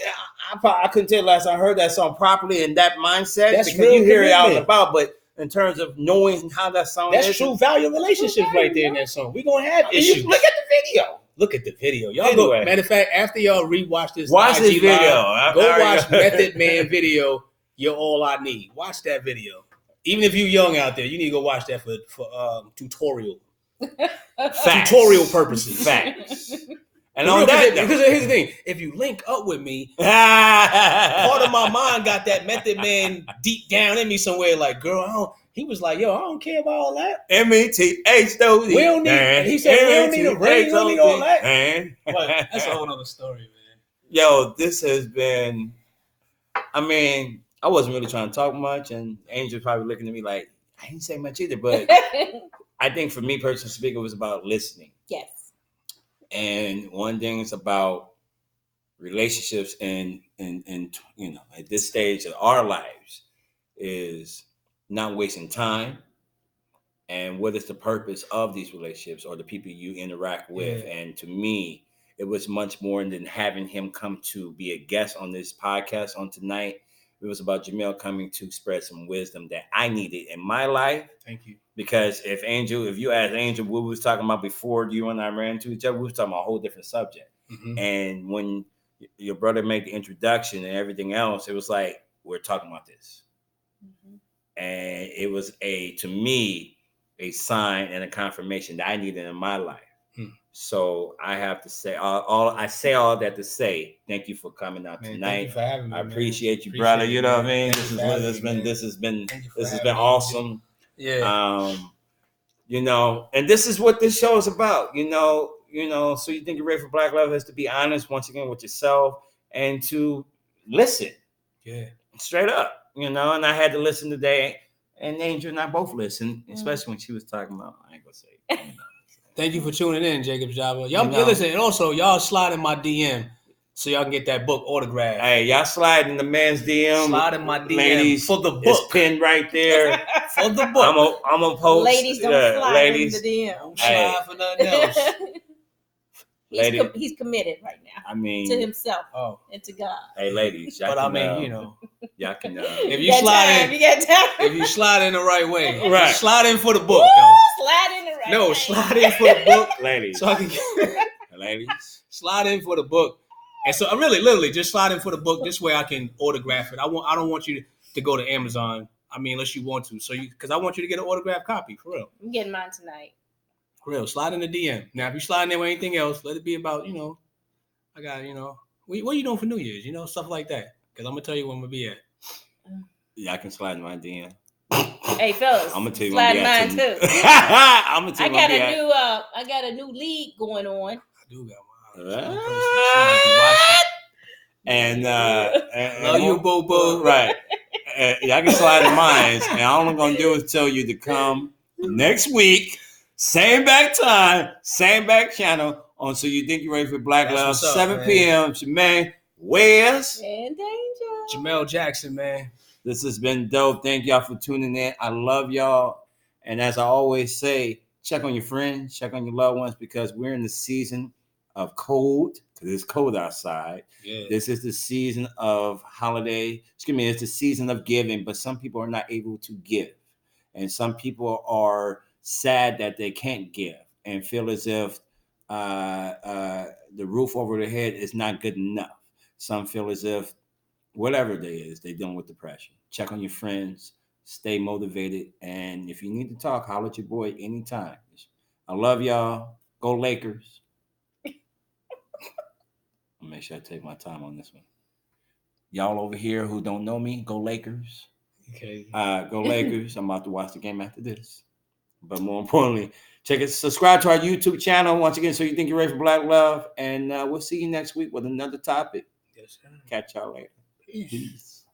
I couldn't tell last I heard that song properly in that mindset. That's because real you hear it out and commitment. about, but in terms of knowing how that song That's is. true value of relationships right there in that song. We're going to have issues. Look at the video. Look at the video. Y'all go. Matter of fact, after y'all rewatch this, watch this video. Go watch Method Man video. You're all I need. Watch that video. Even if you're young out there, you need to go watch that for tutorial purposes. Facts. And on that, because here's the thing: if you link up with me, part of my mind got that Method Man deep down in me somewhere. Like, girl, He was like, yo, I don't care about all that. M-E-T-H-O-D. We don't need, he said, we don't need a ring, we don't need all that. But that's a whole other story, man. Yo, this has been, I mean, I wasn't really trying to talk much, and Angel's probably looking at me like, I didn't say much either, but I think for me personally speaking, it was about listening. Yes. And one thing is about relationships and you know, at this stage of our lives is not wasting time, and what is the purpose of these relationships or the people you interact with. Yeah. And to me, it was much more than having him come to be a guest on this podcast on tonight. It was about Jamel coming to spread some wisdom that I needed in my life. Thank you. Because if you asked Angel what we was talking about before you and I ran into each other, we was talking about a whole different subject. Mm-hmm. And when your brother made the introduction and everything else, it was like, we're talking about this. Mm-hmm. And it was to me, a sign and a confirmation that I needed in my life. So I have to say all that to say, thank you for coming out tonight. Thank you for having me. I appreciate you, brother. You know what I mean? This has been awesome. Yeah. You know, and this is what this show is about. You know, so you think you're ready for Black Love is to be honest once again with yourself and to listen. Yeah. Straight up. You know, and I had to listen today, and Angel and I both listened, especially when she was talking about, I ain't gonna say Thank you for tuning in, Jacob Java. Y'all listen, and also y'all slide in my DM so y'all can get that book autographed. Hey, y'all slide in the man's DM. Slide in my DM, ladies, for the book. It's pinned right there for the book. I'm a post. Ladies, don't slide in the DM. Don't slide for nothing else. He's committed right now. I mean, to himself and to God. Hey, ladies, y'all y'all can. If you slide in, if you slide in the right way, right? Slide in for the book. Slide in the right way. No, slide in for the book, ladies. So I can ladies, slide in for the book, and so I really, literally, just slide in for the book. This way, I can autograph it. I don't want you to go to Amazon. I mean, unless you want to. So because I want you to get an autographed copy for real. I'm getting mine tonight. Real, slide in the DM. Now, if you slide in there with anything else, let it be about, I got, what are you doing for New Year's? Stuff like that. Because I'm going to tell you when we'll be at. Yeah, I can slide in my DM. Hey, fellas. I'm going to tell you slide mine too. I'm going to tell you I got a new league going on. I do got mine. And love you, boo-boo. Right. Y'all can slide in mine. And all I'm going to do is tell you to come next week. Same back time, same back channel on So You Think You're Ready for Black Love, 7 p.m. Jermaine, Wes, and Danger. Jamel Jackson, man. This has been dope. Thank y'all for tuning in. I love y'all. And as I always say, check on your friends, check on your loved ones, because we're in the season of cold, because it's cold outside. Yeah. This is the season of holiday. It's the season of giving, but some people are not able to give. And some people are sad that they can't give and feel as if the roof over their head is not good enough. Some feel as if whatever it is, they're dealing with depression. Check on your friends, stay motivated, and if you need to talk, holler at your boy anytime. I love y'all. Go Lakers. I'll make sure I take my time on this one. Y'all over here who don't know me, go Lakers. Okay. Go Lakers. I'm about to watch the game after this. But more importantly, subscribe to our YouTube channel. Once again, So You Think You're Ready for Black Love. And we'll see you next week with another topic. Yes, sir. Catch y'all later. Peace.